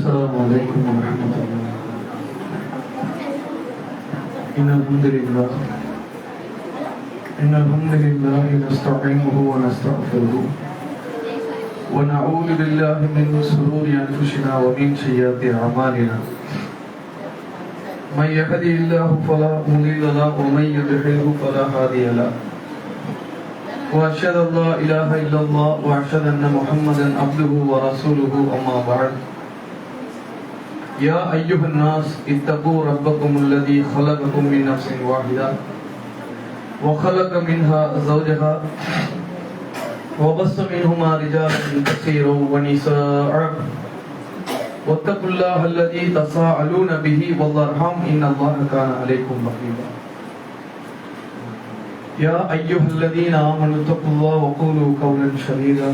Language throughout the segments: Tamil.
السلام عليكم ورحمة الله. إن الحمد لله نستعينه ونستغفره ونعوذ بالله من شرور أنفسنا ومن سيئات أعمالنا. من يهده الله فلا مضل له ومن يضلل فلا هادي له. وأشهد أن لا إله إلا الله وأشهد أن محمدا عبده ورسوله. أما بعد. يا أيها الناس اتقوا ربكم الذي خلقكم من نفس واحدة وخلق منها زوجها وبث منهما رجالا كثيرا ونساء واتقوا الله الذي تساءلون به والأرحام إن الله كان عليكم رقيبا. يا أيها الذين آمنوا اتقوا الله وقولوا قولا سديدا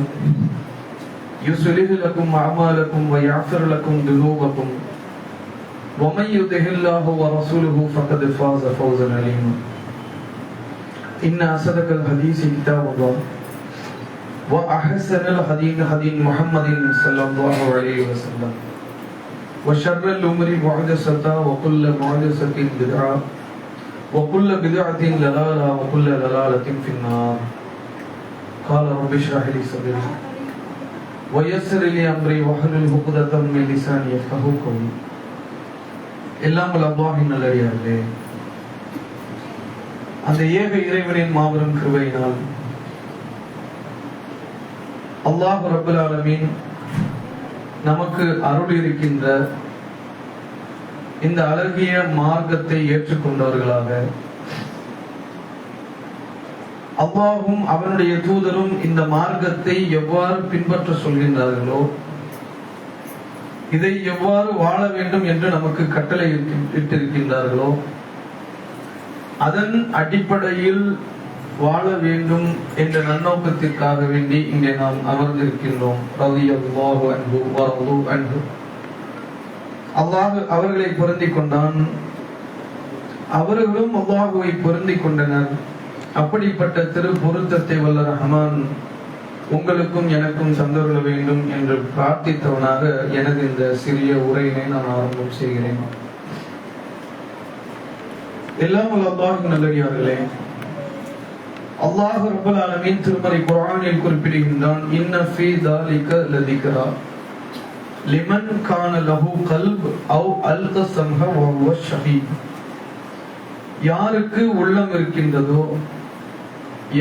يصلح لكم أعمالكم ويغفر لكم ذنوبكم ومن يطع الله ورسوله فقد فاز فوزا عظيما. إن أصدق الحديث كتاب الله وأحسن الهدي هدي محمد صلى الله عليه وسلم وشر الأمور محدثاتها وكل محدثة بدعة وكل بدعة ضلالة وكل ضلالة في النار. قال رب اشرح لي صدري ويسر لي أمري واحلل عقدة من لساني يفقهوا قولي. எல்லாம் அல்லாஹ்வின் நல்லடியார்களே, அந்த ஏக இறைவனின் மாபெரும் கிருபையினால் அல்லாஹ் ரப்பல் ஆலமீன் நமக்கு அருள் இருக்கின்ற இந்த அழகிய மார்க்கத்தை ஏற்றுக்கொண்டவர்களாக அல்லாஹ்வும் அவனுடைய தூதரும் இந்த மார்க்கத்தை எவ்வாறு பின்பற்ற சொல்கின்றார்களோ, இதை எவ்வாறு வாழ வேண்டும் என்று நமக்கு கட்டளை இட்டிருக்கின்றார்களோ அதன் அடிப்படையில் வாழ வேண்டும் என்ற நன்னோக்கத்திற்காக வேண்டி இங்கே நாம் அமர்ந்திருக்கின்றோம். ரலியல்லாஹு அன்ஹு வரது அன்ஹு. அல்லாஹ் அவர்களை பொருந்திக் கொண்டான், அவர்களும் அல்லாஹுவை பொருந்திக் கொண்டனர். அப்படிப்பட்ட திரு பொருத்தத்தை வல்ல ரஹ்மான் உங்களுக்கும் எனக்கும் தந்தருள வேண்டும் என்று பிரார்த்தித்தவனாக எனது இந்த சிறிய உரையினை நான் ஆரம்பம் செய்கிறேன். எல்லாம் அல்லாஹ்வின் நல்லடியார்களே, அல்லாஹ் ரப்பல் ஆலமீன் திருமறை குர்ஆனில் குறிப்பிடுகின்றான், இன்ன ஃபீ ذلك லذிக்ரா லிமன் கான லஹு கல்ப் அவ் அல்க ஸம்ஹ வஹுவ ஷஹீத். யாருக்கு உள்ளம் இருக்கின்றதோ,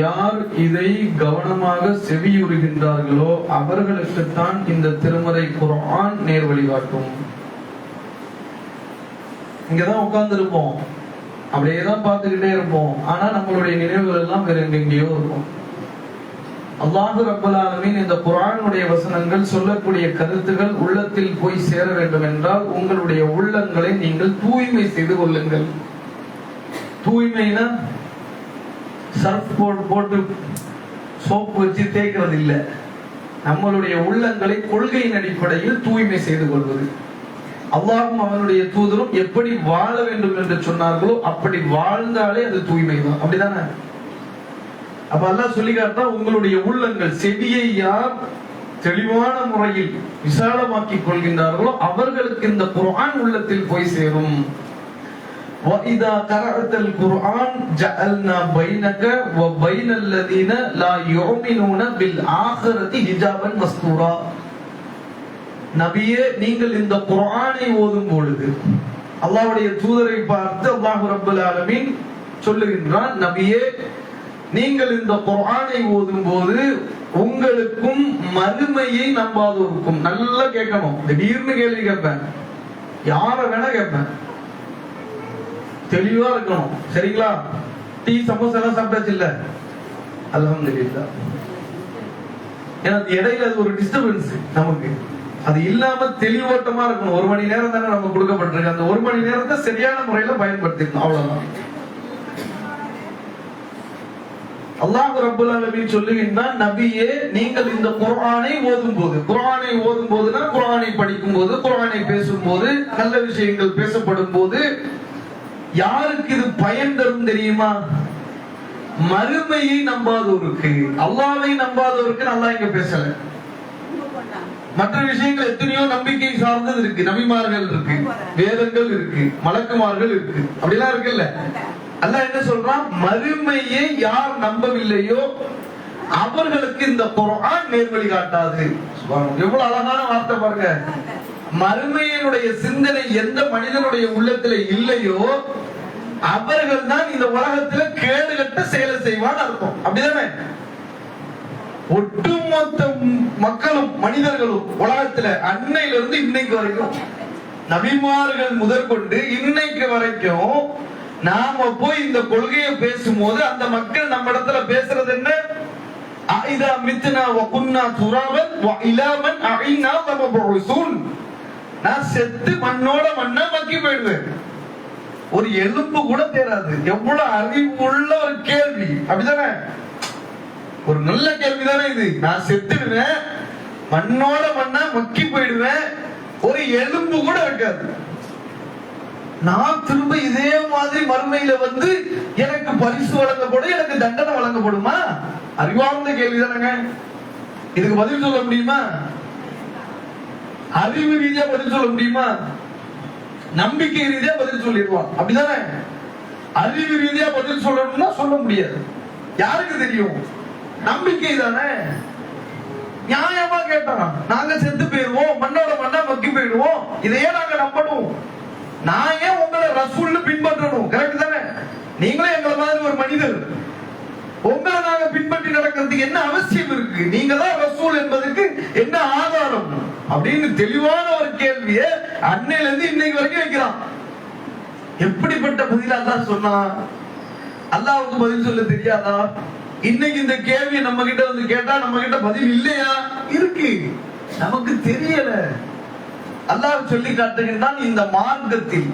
யார் இதை கவனமாக செவியுறுகின்றார்களோ அவர்களுக்குத்தான் இந்த திருமறை குர்ஆன் நேர் வழிகாட்டும். இங்கதான் உட்கார்ந்து இருப்போம், அப்படியேதான் பார்த்துக்கிட்டே இருப்போம். ஆனா நம்மளுடைய நினைவுகள் எல்லாம் வேற எங்கெங்கேயோ இருக்கும். அல்லாஹ் ரப்பல் ஆலமீன் இந்த குர்ஆனுடைய வசனங்கள் சொல்லக்கூடிய கருத்துகள் உள்ளத்தில் போய் சேர வேண்டும் என்றால் உங்களுடைய உள்ளங்களை நீங்கள் தூய்மை செய்து கொள்ளுங்கள். தூய்மைனா சர்ஃப் போட்டு சோப்பு வச்சு தேய்க்கிறது இல்லை. நம்மளுடைய உள்ளங்களை கொள்கையின் அடிப்படையில் தூய்மை செய்து கொள்வது. அல்லாஹ்வும் அவனுடைய தூதரும் எப்படி வாழ வேண்டும் என்று சொன்னார்களோ அப்படி வாழ்ந்தாலே அது தூய்மை தான். அப்படிதானே? அப்ப அல்லாஹ் சொல்லி காட்டா, உங்களுடைய உள்ளங்கள், செவியை யார் தெளிவான முறையில் விசாலமாக்கிக் கொள்கின்றார்களோ அவர்களுக்கு இந்த குர்ஆன் உள்ளத்தில் போய் சேரும். وَإِذَا قَرَأْتَ الْقُرْآنَ جَعَلْنَا بَيْنَكَ وَبَيْنَ الَّذِينَ لَا يُؤْمِنُونَ بِالْآخِرَةِ حِجَابًا مَسْتُورًا. நபியே, நீங்கள் இந்த குர்ஆனை ஓதும் பொழுது, அல்லாஹ்வுடைய தூதரை பார்த்து அல்லாஹ் ரப்பல் ஆலமீன் சொல்லுகின்றான், நபியே, நீங்கள் இந்த குர்ஆனை ஓதும் போது உங்களுக்கும் மறுமையை நம்பாதோருக்கும். நல்லா கேட்கணும், திடீர்னு கேள்வி கேட்பேன், யார வேணா கேட்பேன், தெளிவா இருக்கணும். சரிங்களா? டீ சமோசா எல்லாம் சாப்பிட்டாச்சு இல்ல? அல்ஹம்துலில்லாஹ். ஏன்னா இடையில அது ஒரு டிஸ்டர்பன்ஸ் நமக்கு. அது இல்லாம தெளிவோட்டமா இருக்கணும். 1 மணி நேரம் தானே நமக்கு கொடுக்கப்பட்டிருக்கு. அந்த 1 மணி நேரத்தை சரியான முறையில பயன்படுத்திக்கணும். அவ்வளவுதான். அல்லாஹ் ரப்பல் ஆலமீன் சொல்லுகின்றான், நபியே, நீங்கள் இந்த குர்ஆனை ஓதும் போது, குர்ஆனை ஓதும் போதுனா குர்ஆனை படிக்கும் போது, குர்ஆனை பேசும் போது, நல்ல விஷயங்கள் பேசப்படும் போது யாருக்கு இது பயன் தரும் தெரியுமா? மறுமையை நம்பாதோருக்கு, அல்லாஹ்வை நம்பாதோருக்கு. அல்லாஹ் இங்க பேசல. மற்ற விஷயங்கள் எத்தனையோ நம்பிக்கை சார்ந்தது இருக்கு. நபிமார்கள் இருக்கு, வேதங்கள் இருக்கு, மலக்குமார்கள் இருக்கு, அப்படிலாம் இருக்குல்ல. அல்லாஹ் என்ன சொல்றான்? மறுமையை யார் நம்பவில்லையோ அவர்களுக்கு இந்த குர்ஆன் நேர்வழி காட்டாது. எவ்வளவு அழகான வார்த்தை பாருங்க. மறுமையினுடைய சிந்தனை எந்த மனிதனுடைய உள்ளத்துல இல்லையோ அவர்கள் தான் இந்த உலகத்துல கேடுகட்ட செயலை செய்வான்னு அர்த்தம். அப்படிதானே? ஒட்டுமொத்த மக்களும் மனிதர்களும் உலகத்துல அன்னையில இருந்து இன்னைக்கு வரைக்கும், நபிமார்கள் முதற்கொண்டு இன்னைக்கு வரைக்கும் நாம போய் இந்த கொள்கையை பேசும்போது அந்த மக்கள் நம்ம இடத்துல பேசுறது என்ன? ஐதா மித்னா வ குன்னா துராபன் வ இலாமன் அஇனா தமபுஸூன். நான் செத்து மண்ணோட மண்ணா மக்கி போயிடுவேன், ஒரு எலும்பு கூட தேராது. எவ்வளவு அறிவுள்ள ஒரு கேள்வி, அப்படிதானே? ஒரு நல்ல கேள்வி தானே இது. நான் செத்துடுவேன், மண்ணோட மண்ணா மக்கி போயிடுவேன், ஒரு எலும்பு கூட இருக்காது. நான் திரும்ப இதே மாதிரி மறுமையில வந்து எனக்கு பரிசு வழங்கப்படும், எனக்கு தண்டனை வழங்கப்படுமா? அறிவார்ந்த கேள்வி தானங்க. இதுக்கு பதில் சொல்ல முடியுமா? அறிவு ரீதியா பதில் சொல்ல முடியுமா? நம்பிக்கை ரீதியா பதில் சொல்லிடுவான், அப்படிதானே? அறிவு ரீதியா பதில் சொல்லணும்னா சொல்ல முடியாது. யாருக்கு தெரியும்? நம்பிக்கை தானே. நியாயமா கேட்டான், நாங்க செத்து போயிருவோம், மண்ணோட மண்ணா மக்கி போயிடுவோம், இதையே நாங்க நம்பணும். நான் ஏன் உங்களை ரசூல்னு பின்பற்றணும்? கரெக்ட் தானே? நீங்களே எங்களை மாதிரி ஒரு மனிதர், உங்களை நாங்க பின்பற்றி நடக்கிறதுக்கு என்ன அவசியம் இருக்கு? நீங்க தான் ரசூல் என்பதற்கு என்ன ஆதாரம்? அப்படின்னு தெளிவான ஒரு கேள்வியை அன்னையில இருந்து இன்னைக்கு வரைக்கும் வைக்கிறான். எப்படிப்பட்ட பதில் அல்லாஹ் சொன்னா? அல்லாஹ்வுக்கு பதில் சொல்ல தெரியாதா? இன்னைக்கு இந்த கேள்வி நம்ம கிட்ட வந்து கேட்டா நம்ம கிட்ட பதில் இல்லையா? இருக்கு, நமக்கு தெரியல. அல்லாஹ் சொல்லி காட்டுகின்றான், இந்த மார்க்கத்தில்,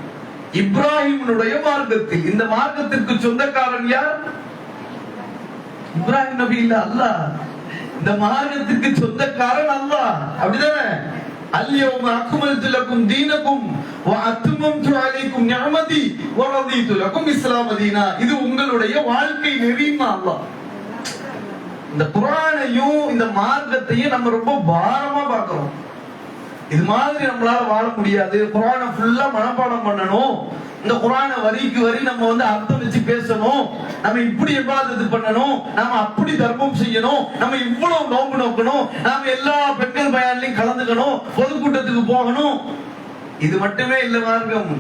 இப்ராஹிமுடைய மார்க்கத்தில், இந்த மார்க்கத்திற்கு சொந்தக்காரன் யார்? இப்ராஹிம் நபி இல்ல, அல்லாஹ். இந்த மார்க்கத்துக்கு சொந்தக்காரன் அல்லாஹ், அப்படிதானே? அல்யௌம அக்மல்து லக்கும் தீனக்கும் வ அத்மம்து அலைக்கும் நிஅமதி வ ரதீது லக்கும் இஸ்லாம் தீனா. இது உங்களுடைய வாழ்க்கை நெறின்னா அல்லாஹ். இந்த குர்ஆனையும் இந்த மார்க்கத்தையும் நம்ம ரொம்ப பாரமா பார்க்கிறோம். இது மாதிரி நம்மளால வாழ முடியாது, குர்ஆனை ஃபுல்லா மனப்பாடம் பண்ணணும், இந்த குர்ஆனை வரிக்கு வரி நம்ம வந்து அர்த்தம் வச்சு பேசணும், நம்ம இப்படி இபாதத் பண்ணணும், நாம அப்படி தர்மம் செய்யணும், நம்ம இவ்வளவு நோன்பு நோக்கணும், நாம எல்லா பெண்கள் பயான்லயும் கலந்துக்கணும், பொதுக்கூட்டத்துக்கு போகணும். இது மட்டுமே இல்ல மார்க்கம்.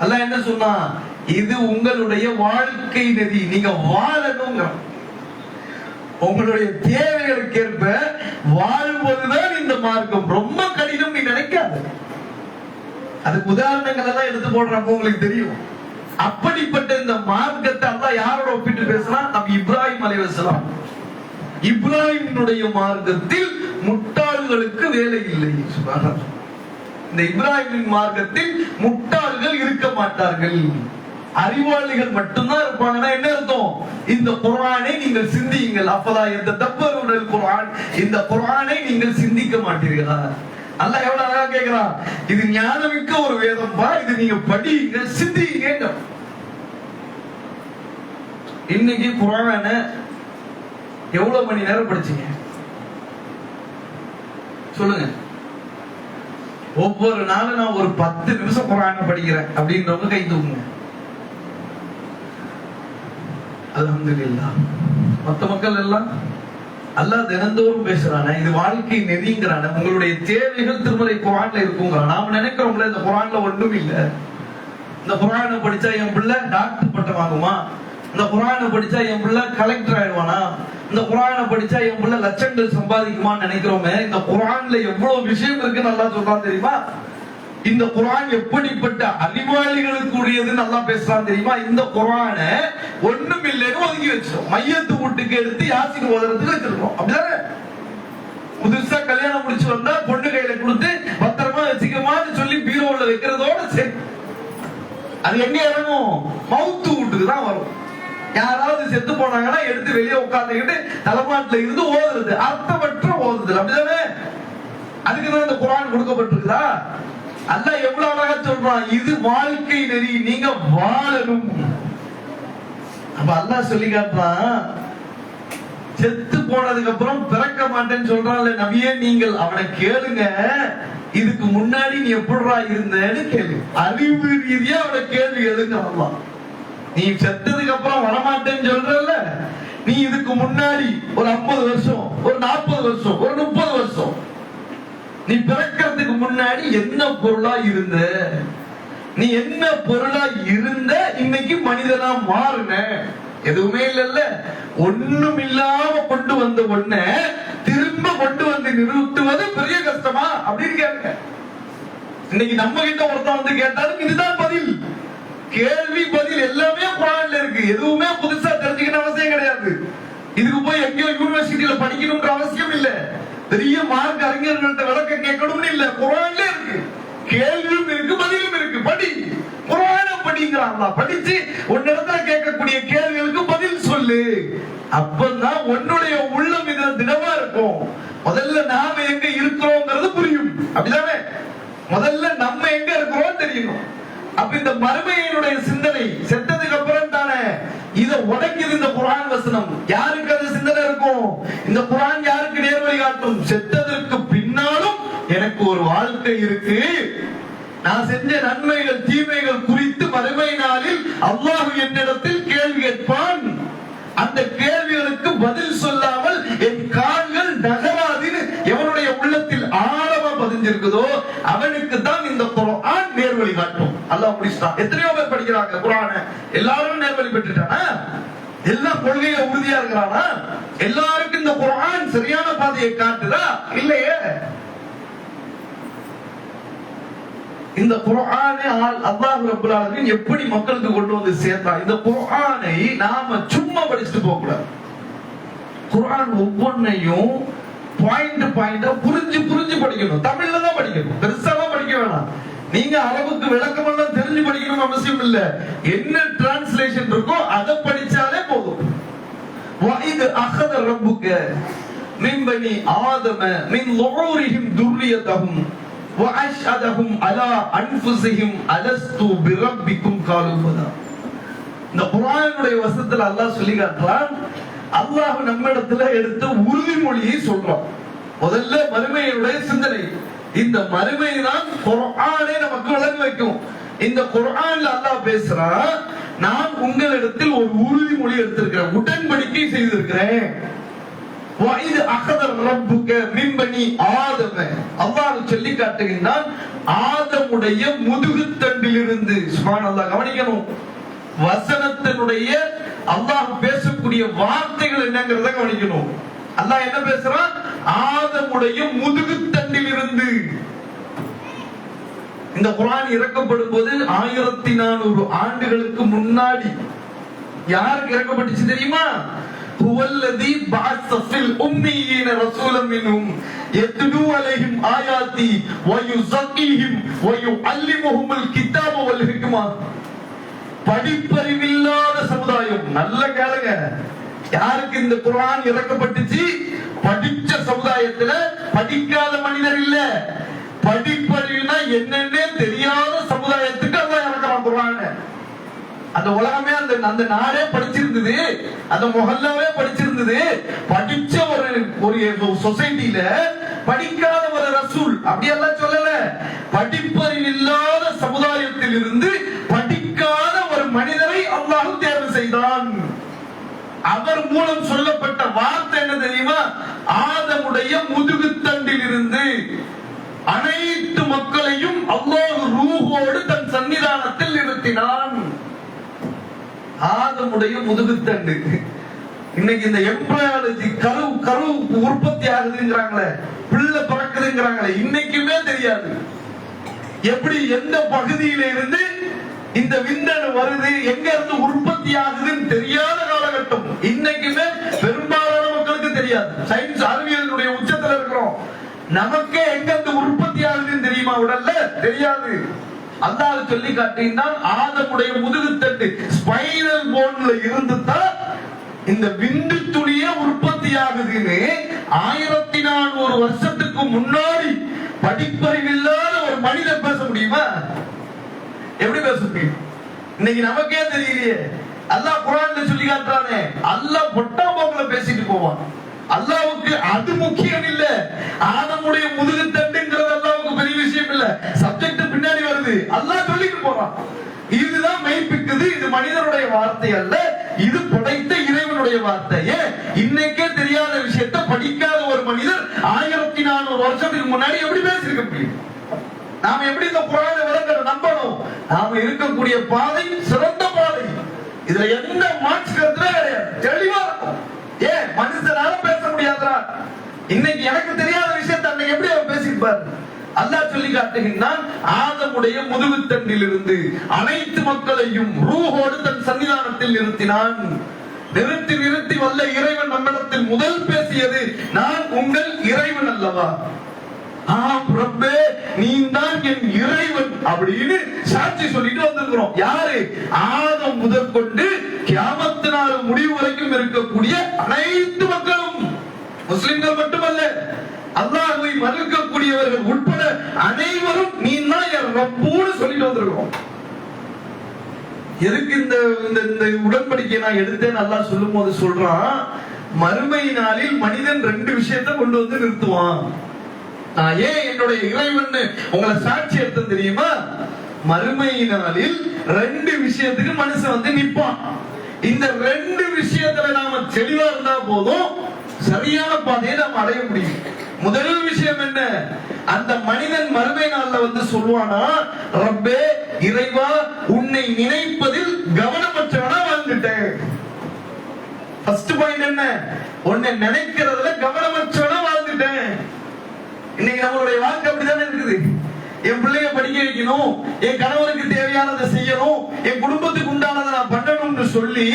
அல்லாஹ் என்ன சொன்னா? இது உங்களுடைய வாழ்க்கை நெறி, நீங்க வாழணுங்க. உங்களுடைய தேவைகளுக்கு ஏற்ப வாழ்வதுதான் இந்த மார்க்கம். ரொம்ப கடினம் நீ நினைக்காத. அதுக்கு உதாரணங்கள் எல்லாம் எடுத்து போடுறப்ப உங்களுக்கு தெரியும். அப்படிப்பட்ட இந்த மார்க்கத்தை அல்லாஹ் யாரோட ஒப்பிட்டு பேசினா? நபி இப்ராஹிம் அலைஹிஸ்ஸலாம். இப்ராஹிமுடைய மார்க்கத்தில் முட்டாள்களுக்கு வேலை இல்லை. சுப்ஹானல்லாஹ். இந்த இப்ராஹிமின் மார்க்கத்தில் முட்டாள்கள் இருக்க மாட்டார்கள், அறிவாளிகள் மட்டும்தான் இருப்பாங்கன்னா என்ன அர்த்தம்? இந்த குர்ஆனை நீங்கள் சிந்தியுங்கள். அப்பதா இந்த தப்பருடல் குர்ஆன், இந்த குர்ஆனை நீங்கள் சிந்திக்க மாட்டீர்களா? அல்லாஹ் எவ்வளவு அழகா கேக்குறான். இது ஞானமிக்க ஒரு வேதம் பா, இது நீங்க படிங்க, சிந்திங்க. இன்னைக்கு குர்ஆனை எவ்வளவு மணி நேரம் படிச்சீங்க சொல்லுங்க? ஒவ்வொரு நாளும் நான் ஒரு 10 நிமிஷம் குர்ஆனை படிக்கிறேன் அப்படின்றவங்க கை தூக்குங்க. அல்ஹம்துலில்லாஹ். மத்த மக்கள் எல்லாம் அல்லாஹ் தினந்தோறும் பேசுறானே, இது வாழ்க்கை நெறிங்கிறானே, உங்களுடைய தேவைகள் திருமறை குர்ஆன்ல இருக்குங்கிறான். நாம நினைக்கிறோம்ல இந்த குர்ஆன்ல ஒண்ணும் இல்ல, இந்த குர்ஆனை படிச்சா என் பிள்ளை டாக்டர் பட்டம் வாங்குமா, இந்த குர்ஆனை படிச்சா என் பிள்ளை கலெக்டர் ஆயிடுவானா, இந்த குர்ஆனை படிச்சா என் பிள்ளை லட்சங்கள் சம்பாதிக்குமான்னு நினைக்கிறோமே. இந்த குர்ஆன்ல எவ்வளவு விஷயம் இருக்குன்னு அல்லாஹ் சொல்றான் தெரியுமா? இந்த குர்ஆன் எப்படிப்பட்ட அறிவாளிகளுக்கு உரியதுன்னு நல்லா பேசுறான் தெரியுமா? இந்த குர்ஆனை ஒண்ணும் இல்லைன்னு ஒதுக்கி வச்சிடும், மையத்து வீட்டுக்கு எடுத்து யாசின் ஓதுறதுக்கு வச்சிருக்கோம், அப்படிதானே? புதுசா கல்யாணம் முடிச்சு வந்தா பொண்ணு கையில கொடுத்து பத்திரமா வச்சுக்கமான்னு சொல்லி பீரோல வைக்கிறதோட சரி. அது எங்க இறங்கும்? மவுத்து வீட்டுக்கு தான் வரும். யாராவது செத்து போனாங்கன்னா எடுத்து வெளியே உட்கார்ந்துக்கிட்டு தலைமாட்டுல இருந்து ஓதுறது, அர்த்தமற்ற ஓதுதல், அப்படிதானே? அதுக்குதான் இந்த குர்ஆன் கொடுக்கப்பட்டிருக்குதா? அல்லாஹ் எவ்வளவு அழகா சொல்றான், இது வாழ்க்கை நெறி, நீங்க வாழணும். அப்ப அல்லாஹ் சொல்லி காட்டுறான், செத்து போனதுக்கு அப்புறம் பிறக்க மாட்டேன்னு சொல்றான்ல நபியே, நீங்கள் அவனை கேளுங்க, இதுக்கு முன்னாடி நீ எப்படிடா இருந்தேன்னு கேளு. அறிவு ரீதியா அவனை கேள்வி எழுங்க. நீ செத்ததுக்கு அப்புறம் வரமாட்டேன்னு சொல்றல, நீ இதுக்கு முன்னாடி ஒரு 50 வருஷம், ஒரு 40 வருஷம், ஒரு 30 வருஷம், நீ பிறக்கிறதுக்கு முன்னாடி என்ன பொருளா இருந்த, நீ என்ன பொருளா இருந்த இன்னைக்கு மனிதனா மாறுன? எதுவுமே இல்ல, ஒண்ணும் இல்லாம கொண்டு வந்த ஒண்ண திரும்ப கொண்டு வந்து நிறுத்துவது பெரிய கஷ்டமா அப்படின்னு கேளுங்க. இன்னைக்கு நம்ம கிட்ட ஒருத்தன் வந்து கேட்டாலும் இதுதான் பதில். கேள்வி பதில் எல்லாமே குர்ஆன்ல இருக்கு. எதுவுமே புதுசா தெரிஞ்சுக்கணும் அவசியம் கிடையாது. இதுக்கு போய் எங்கேயோ யூனிவர்சிட்டியில படிக்கணும்ன்ற அவசியம் இல்ல. பெரிய மார்க் அறிஞர்கள்ட்ட விளக்கம் கேட்கணும்னு இல்ல, குர்ஆன்ல இருக்கு. கேள்வியும் இருக்கு, பதிலும் இருக்கு. படி, குர்ஆன படிங்கறாங்க. படிச்சு உன்னிடத்துல கேட்கக்கூடிய கேள்விகளுக்கு பதில் சொல்லு. அப்பதான் உன்னுடைய உள்ளம் இதுல திடமா இருக்கும். முதல்ல நாம எங்க இருக்கிறோம்ங்கிறது புரியும். அப்படிதானே? முதல்ல நம்ம எங்க இருக்கிறோம் தெரியணும். அப்ப இந்த மறுமையினுடைய சிந்தனை செத்ததுக்கு அப்புறம் தானே இத உடைக்குது இந்த குர்ஆன் வசனம். யாருக்கு அந்த சிந்தனை இருக்கும்? இந்த குர்ஆன் யாருக்கு நேர்வழி காட்டும்? செத்ததற்கு பின்னாலும் எனக்கு ஒரு வாழ்க்கை இருக்கு, நான் செஞ்ச நன்மைகள் தீமைகள் குறித்து மறுமை நாளில் அல்லாஹ் என்னிடத்தில் கேள்வி கேட்பான். அந்த கேள்விகளுக்கு பதில் சொல்லாமல் என் கால்கள் நகராதுன்னு எவனுடைய உள்ளத்தில் ஆழமா பதிஞ்சிருக்குதோ அவனுக்கு தான் இந்த குர்ஆன் நேர்வழி காட்டும். அல்லாஹ் முடிச்சான். எத்தனையோ பேர் படிக்கிறாங்க குர்ஆனை, எல்லாரும் நேர்வழி பெற்றுட்டானா? எல்லாம் கொள்கையில உறுதியா இருக்கிறானா? எல்லாருக்கும் இந்த குர்ஆன் சரியான பாதையை காட்டுதா? இல்லையே. இந்த குர்ஆனை அல்லாஹ் ரப்பல் ஆலமீன் எப்படி மக்களுக்கு கொண்டு வந்து சேர்த்தான்? இந்த குர்ஆனை நாம சும்மா படிச்சுட்டு போக கூடாது. குர்ஆன் ஒவ்வொன்னையும் பாயிண்டா புரிஞ்சு படிக்கணும். தமிழ்ல தான் படிக்கணும், பெருசாலாம் படிக்க வேணாம். நீங்க அரபுக்கு விளக்கம் எல்லாம் தெரிஞ்சு படிக்கணும் அவசியம் இல்ல. என்ன டிரான்ஸ்லேஷன் இருக்கோ அதை படிச்சாலே போதும். வஇத் அഖத ரப்புக மின் பனி ஆதம மின் லுஊரிஹிம் துர்ரியதஹும் وَأَشْهَدَهُمْ عَلَى أَنفُسِهِمْ أَلَسْتُ بِرَبِّكُمْ قَالُوا بَلَى. இந்த குர்ஆனுடைய வசனத்துல அல்லாஹ் சொல்லி காட்டுறான். அல்லாஹ் நம்மிடத்துல எடுத்த உறுதிமொழியை சொல்றான். முதல்ல மறுமையுடைய சிந்தனை. இந்த மறுமை தான் குர்ஆனை நமக்கு விளங்க வைக்கும். இந்த குர்ஆன்ல அல்லாஹ் பேசுறான், நான் உங்களிடத்தில் ஒரு உறுதிமொழி எடுத்திருக்கிறேன், உடன்படிக்கை செய்திருக்கிறேன். وَإِذْ أَخَذَ رَبُّكَ مِنْ بَنِي آدَمَ. அல்லாஹ் சொல்லி காட்டுகிறான், ஆதமுடைய முதுகுத்தண்டிலிருந்து. சுப்ஹானல்லாஹ். கவனிக்கணும், வசனத்தினுடைய அல்லாஹ் பேசக்கூடிய வார்த்தைகள் என்னங்கறத கவனிக்கணும். அல்லாஹ் என்ன பேசுறான்? ஆதமுடைய முதுகுத்தண்டிலிருந்து. இந்த குர்ஆன் இறக்கப்படும் போது 1400 ஆண்டுகளுக்கு முன்னாடி யாருக்கு இறக்கப்பட்டுச்சு தெரியுமா? ஹுவல்லதி பஅஸ ஃபில் உம்மீன ரசூலன் மின்ஹும் யத்லூ அலைஹிம் ஆயாத்தி வ யுஸக்கீஹிம் வ யுஅல்லிமுஹுமுல் கிதாப வல் ஹிக்மா. படிப்பறிவில்லாத சமுதாயம். நல்ல கேளுங்க, யாருக்கு இந்த குர்ஆன் இறக்கப்பட்டுச்சு? படிச்ச சமுதாயத்துல படிக்காத மனிதர் இல்ல, படிப்பறிவுனா என்னன்னே தெரியாத சமுதாயத்துக்கு அல்லாஹ் இறக்குறான் குர்ஆனை. அந்த உலகமே அந்த நாடே படிச்சிருந்தது, அந்த முஹல்லாவே படிச்சிருந்தது. படிச்ச ஒரு சொசைட்டில படிக்காத ஒரு ரசூல், அப்படி எல்லாம் சொல்லல. படிப்பறிவு இல்லாத சமுதாயத்தில் இருந்து படிக்காத ஒரு மனிதரை அல்லாஹ் தேர்வு செய்தான். அவர் மூலம் சொல்லப்பட்ட வார்த்தை என்ன தெரியுமா? ஆதமுடைய முதுகுத்தண்டில் இருந்து அனைத்து மக்களையும் அல்லாஹ் ரூஹோடு தன் சன்னிதானத்தில் நிறுத்தினான். ஆதமுடைய முதுகுத்தண்டு. இன்னைக்கு இந்த எம்ப்ராயாலஜி கரு உற்பத்தி ஆகுதுங்கிறாங்களே, பிள்ளை பிறக்குதுங்கிறாங்களே, இன்னைக்குமே தெரியாது எப்படி எந்த பகுதியில இருந்து இந்த விந்தணு வருது, எங்க இருந்து உற்பத்தி ஆகுதுன்னு தெரியாத காலகட்டம். இன்னைக்குமே பெரும்பாலான மக்களுக்கு தெரியாது. சயின்ஸ் அறிவியலுடைய உச்சத்துல இருக்கிறோம். நமக்கே எங்க இருந்து உற்பத்தி ஆகுதுன்னு தெரியுமா? உடல்ல தெரியாது. அல்லாஹ் சொல்லி காட்டினான், ஆதமுடைய முதுகுத்தண்டு ஸ்பைனல் போன்ல இருந்து தான் இந்த விந்து துளியே உற்பத்தி ஆகுதுன்னு 1400 வருஷத்துக்கு முன்னாடி படிப்பறிவில்லாத ஒரு மனிதன் பேச முடியுமா? எப்படி பேச முடியும்? இன்னைக்கு நமக்கே தெரியலையே. அல்லாஹ் குர்ஆன்ல சொல்லி காட்டுறானே, அல்லாஹ் பொட்டா போக்குல பேசிட்டு போவான். அல்லாஹ்வுக்கு அது முக்கியம் இல்ல. ஆதமுடைய முதுகு தண்டுங்கிறது அல்லாஹ்வுக்கு பெரிய விஷயம் இல்ல. சப்ஜெக்ட் பின்னாடி வருது, அல்லாஹ் சொல்லிட்டு போறான். இதுதான் மெய்ப்பிக்குது. இது மனிதனுடைய வார்த்தை அல்ல, இது படைத்த இறைவனுடைய வார்த்தை. இன்னைக்கே தெரியாத விஷயத்தை படிக்காத ஒரு மனிதர் 1400 வருஷத்துக்கு முன்னாடி எப்படி பேசிருக்க முடியும்? நாம எப்படி இந்த குர்ஆனை விளக்கணும், நம்பணும்? நாம இருக்கக்கூடிய பாதை சிறந்த பாதை. இதுல எந்த மாற்று கருத்துமே கிடையாது, தெளிவா இருக்கும். மனுஷனால பேச முடியாதா? இன்னைக்கு எனக்கு தெரியாத விஷயத்தை அன்னைக்கு எப்படி அவர் பேசிப்பார்? அல்லாஹ் சொல்லி காட்டுகின்றான், ஆதமுடைய முதுகுத்தண்டிலிருந்து அனைத்து மக்களையும் ரூஹோடு தன் சன்னிதானத்தில் நிறுத்தினான். நிறுத்தி நிறுத்தி வல்ல இறைவன் நம்மிடத்தில் முதல் பேசியது, நான் உங்கள் இறைவன் அல்லவா? ஆம் ரப்பே, நீ தான் என் இறைவன் அப்படின்னு சாட்சி சொல்லிட்டு வந்திருக்கிறோம். யாரு? ஆதம் முதற்கொண்டு கியாமத் நாள் முடிவு வரைக்கும் இருக்கக்கூடிய அனைத்து மக்களும், முஸ்லிம்கள் மட்டுமல்ல, அல்லாஹ்வை மறுக்கக்கூடியவர்கள் உட்பட அனைவரும் நீ தான் என் ரப்பூன்னு சொல்லிட்டு வந்திருக்கிறோம். எதுக்கு இந்த உடன்படிக்கை நான் எடுத்தேன் அல்லாஹ் சொல்லும் போது சொல்றான், மறுமை நாளில் மனிதன் 2 விஷயத்தை கொண்டு வந்து நிறுத்துவான். நான் ஏன் என்னுடைய இறைவன் உங்களை சாட்சி எடுத்தேன் தெரியுமா? மறுமை நாளில் 2 விஷயத்துக்கு மனுஷன் வந்து நிப்பான். இந்த 2 விஷயத்துல நாம தெளிவா இருந்தா போதும், சரியான பாதையை நாம் அடைய முடியும். முதல் விஷயம் என்ன? அந்த மனிதன் மறுமை நாள்ல வந்து சொல்வானா, ரப்பே இறைவா, உன்னை நினைப்பதில் கவனமற்றவனா வாழ்ந்துட்டேன். ஃபர்ஸ்ட் பாயிண்ட் என்ன? உன்னை நினைக்கிறதுல கவனமற்றவனா வாழ்ந்துட்டேன். இன்னைக்கு நம்மளுடைய வாழ்க்கை அப்படித்தானே இருக்குது. என் பிள்ளைய படிக்க வைக்கணும், என் கணவருக்கு தேவையானதை செய்யணும், என் குடும்பத்துக்கு உண்டானதை நான் பண்ணணும்னு சொல்லி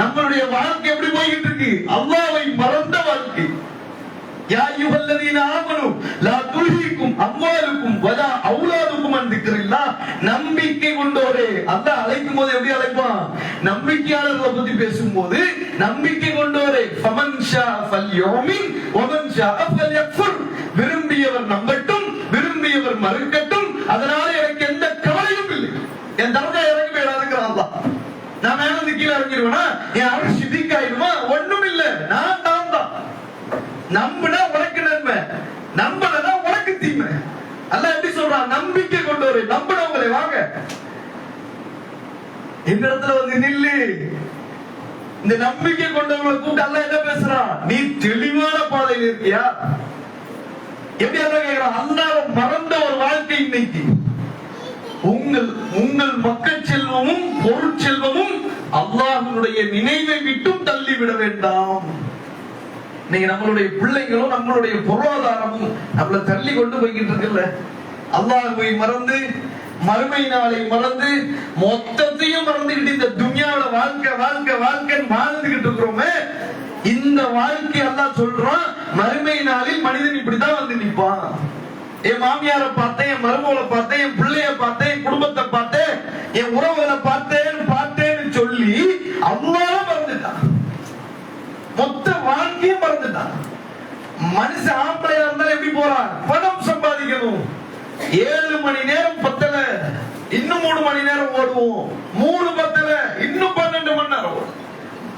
நம்மளுடைய வாழ்க்கை எப்படி போய்கிட்டு இருக்கு? அல்லாஹ்வை மறந்த வாழ்க்கை. யா அய்யுஹல்லதீன ஆமனு லா துல்ஹிக்கும் அம்வாலுக்கும் வலா அவுலாதுக்கும் அன் திக்ரில்லாஹ். நம்பிக்கை கொண்டோரே, அல்லாஹ் அழைக்கும் போது எப்படி அழைப்பான்? நம்பிக்கையாளர்களை பத்தி பேசும்போது, நம்பிக்கை கொண்டோரே, ஃபமன் ஷா ஃபல்யுமின் வமன் ஷா ஃபல்யக்ஃபுர். விரும்பியவர் நம்பட்டும், விரும்பியவர் மறுக்கட்டும், அதனால எனக்கு எந்த கவலையும் இல்லை. என் தரஜா இறங்கி போயிடாதுங்கிறான் அல்லாஹ். நான் மேல இருந்து கீழே இறங்கிடுவேனா? என் அருள் சித்திக்காயிடுமா? ஒண்ணும் இல்ல, நான் தான். நம்பினா உனக்கு நன்மை, நம்பலனா உனக்கு தீமை. அல்லாஹ் எப்படி சொல்றான்? நம்பிக்கை கொண்டவரை நம்பினவங்களை வாங்க இந்த இடத்துல வந்து நில்லு. இந்த நம்பிக்கை கொண்டவங்களை கூப்பிட்டு அல்லாஹ் என்ன பேசுறான்? நீ தெளிவான பாதையில் இருக்கியா? எப்படி அல்லாஹ் கேக்குறான்? அல்லாஹ்வை மறந்த ஒரு வாழ்க்கை இன்னைக்கு. உங்கள் மக்கள் செல்வமும் பொருட்செல்வமும் அல்லாஹ்வுடைய நினைவை விட்டும் தள்ளிவிட வேண்டாம். நீங்க நம்மளுடைய பிள்ளைங்களும் நம்மளுடைய பொருளாதாரமும் நம்மளை தள்ளி கொண்டு போய்கிட்டு இருக்குல்ல. அல்லாஹ்வை மறந்து, மறுமை நாளை மறந்து, மொத்தத்தையும் மறந்துகிட்டு இந்த துன்யாவுல வாழ்க்கை வாழ்க்கை வாழ்க்கைன்னு வாழ்ந்துகிட்டு இருக்கிறோமே. இந்த வாழ்க்கை அல்லாஹ் சொல்றான், மறுமை நாளில் மனிதன் இப்படிதான் வந்து நிற்பான். என் மாமியாரை பார்த்தேன், என் மருமகளை பார்த்தேன், என் பிள்ளைய பார்த்தேன், என் குடும்பத்தை பார்த்தேன், என் உறவுகளை பார்த்தேன்னு சொல்லி அல்லாஹ் மறந்துட்டான். மொத்த வாழ்க்கையை மறந்துட்டான். மனுஷன் ஆம்பளையா இருந்தாலும் எப்படி போறான்? பணம் சம்பாதிக்கணும். 7 மணி நேரம் பத்தல, இன்னும் 3 மணி நேரம் ஓடுவோம். 3 பத்தல, இன்னும் 12 மணி நேரம் ஓடும்.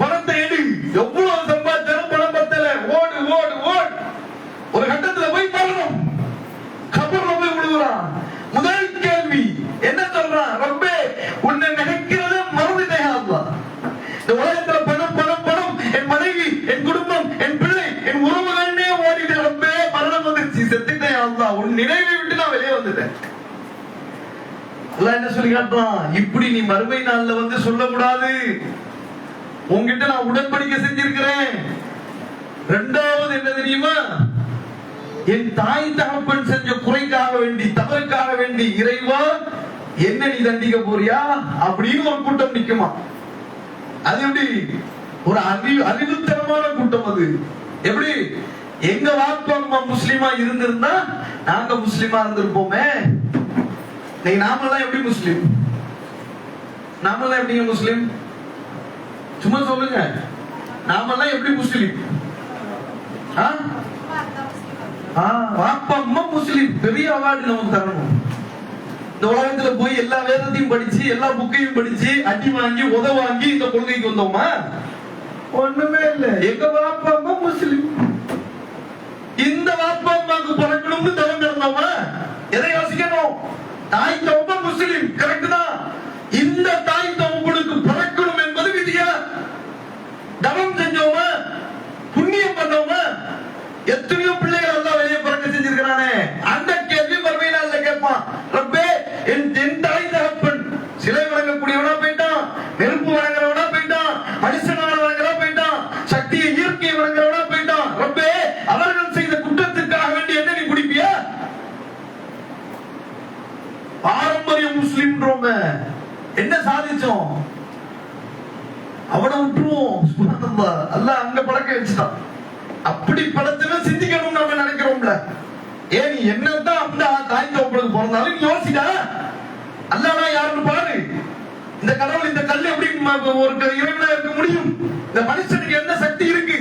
பணத்தை எடு, எவ்வளவு சம்பாதிச்சாலும் பணம் பத்தல, ஓடு ஓடு ஓடு. ஒரு கட்டத்துல போய் பறணும், கபர்ல போய் விழுகுறான். முதல் கேள்வி என்ன சொல்றான்? ரப்பே, உன்னை நினைக்கிறத மறந்துட்டேன் அல்லாஹ். இந்த உலகத்துல பணம் பணம் பணம், என் மனைவி, என் குடும்பம், என் பிள்ளை, என் உறவுகளே ஓடிட்டு, ரப்பே மரணம் வந்துருச்சு, செத்துட்டேன் அல்லாஹ், உன் நினைவை விட்டு நான் வெளியே வந்துட்டேன். அல்லாஹ் என்ன சொல்லி காட்டுறான்? இப்படி நீ மறுமை நாள்ல வந்து சொல்லக்கூடாது. உன்கிட்ட நான் உடன்படிக்கை செஞ்சிருக்கிறேன். 2வது என்ன தெரியுமா? என் தாய் தகப்பன் செஞ்ச குறைக்காக வேண்டி, தவறுக்காக வேண்டி, இறைவா என்ன நீ தண்டிக்க போறியா அப்படின்னு ஒரு கூட்டம் நிக்குமா. அது எப்படி? ஒரு அறிவுத்தனமான கூட்டம். அது எப்படி? எங்க வாப்பா அம்மா முஸ்லிமா இருந்திருந்தா நாங்க முஸ்லிமா இருந்திருப்போமே. நீங்க நாமெல்லாம் எப்படி முஸ்லிம்? நாமெல்லாம் எப்படிங்க முஸ்லிம்? சும்மா சொல்லுங்க, நாமெல்லாம் எப்படி முஸ்லிம்? வாப்பா அம்மா முஸ்லிம், பெரிய அவார்டு நமக்கு தரணும். இந்த உலகத்துல போய் எல்லா வேதத்தையும் படிச்சு எல்லா புக்கையும் படிச்சு அடி வாங்கி உத வாங்கி இந்த கொள்கைக்கு வந்தோமா? ஒண்ணுமே இல்ல. எங்க வாப்பா அம்மா முஸ்லிம், இந்த வாப்பா அம்மாவுக்கு பிறக்கணும்னு தவம் கிடந்தோமா? எதை யோசிக்கணும்? தாய் தவப்ப முஸ்லிம், கரெக்ட் தான். இந்த தாய் தவப்புக்கு பிறக்கணும் என்பது விதியா? தவம் செஞ்சோமா? புண்ணியம் பண்ணோமா? எத்தனையோ பிள்ளைகள் எல்லாம் வெளியே பிறக்க செஞ்சிருக்கிறானே. அந்த கேள்வி மறுமை நாள்ல கேட்பான். ரப்பே, என் தாய் தகப்பன் சிலை வணங்கக்கூடியவனா போயிட்டான், நெருப்பு வணங்குறவனா போயிட்டான், மனுஷனான வணங்குறவனா போயிட்டான், சக்தியை இயற்கையை வணங்குறவனா போயிட்டான். ரப்பே, அவர்கள் செய்த குற்றத்திற்காக வேண்டி என்ன நீ குடிப்பியா? பாரம்பரிய முஸ்லிம் என்ன சாதிச்சோம்? அவனை விட்டுருவோம். அல்லாஹ் அங்க பழக்க வச்சுட்டான். அப்படி படத்துல சிந்திக்கணும் நம்ம நினைக்கிறோம்ல. ஏன் என்னதான் அந்த தாய் தோப்புக்கு பிறந்தாலும் யோசிடா, அல்லாஹ்னா யாருன்னு பாரு. இந்த கடவுள் இந்த கல் எப்படி ஒரு இறைவனா இருக்க முடியும்? இந்த மனுஷனுக்கு என்ன சக்தி இருக்கு?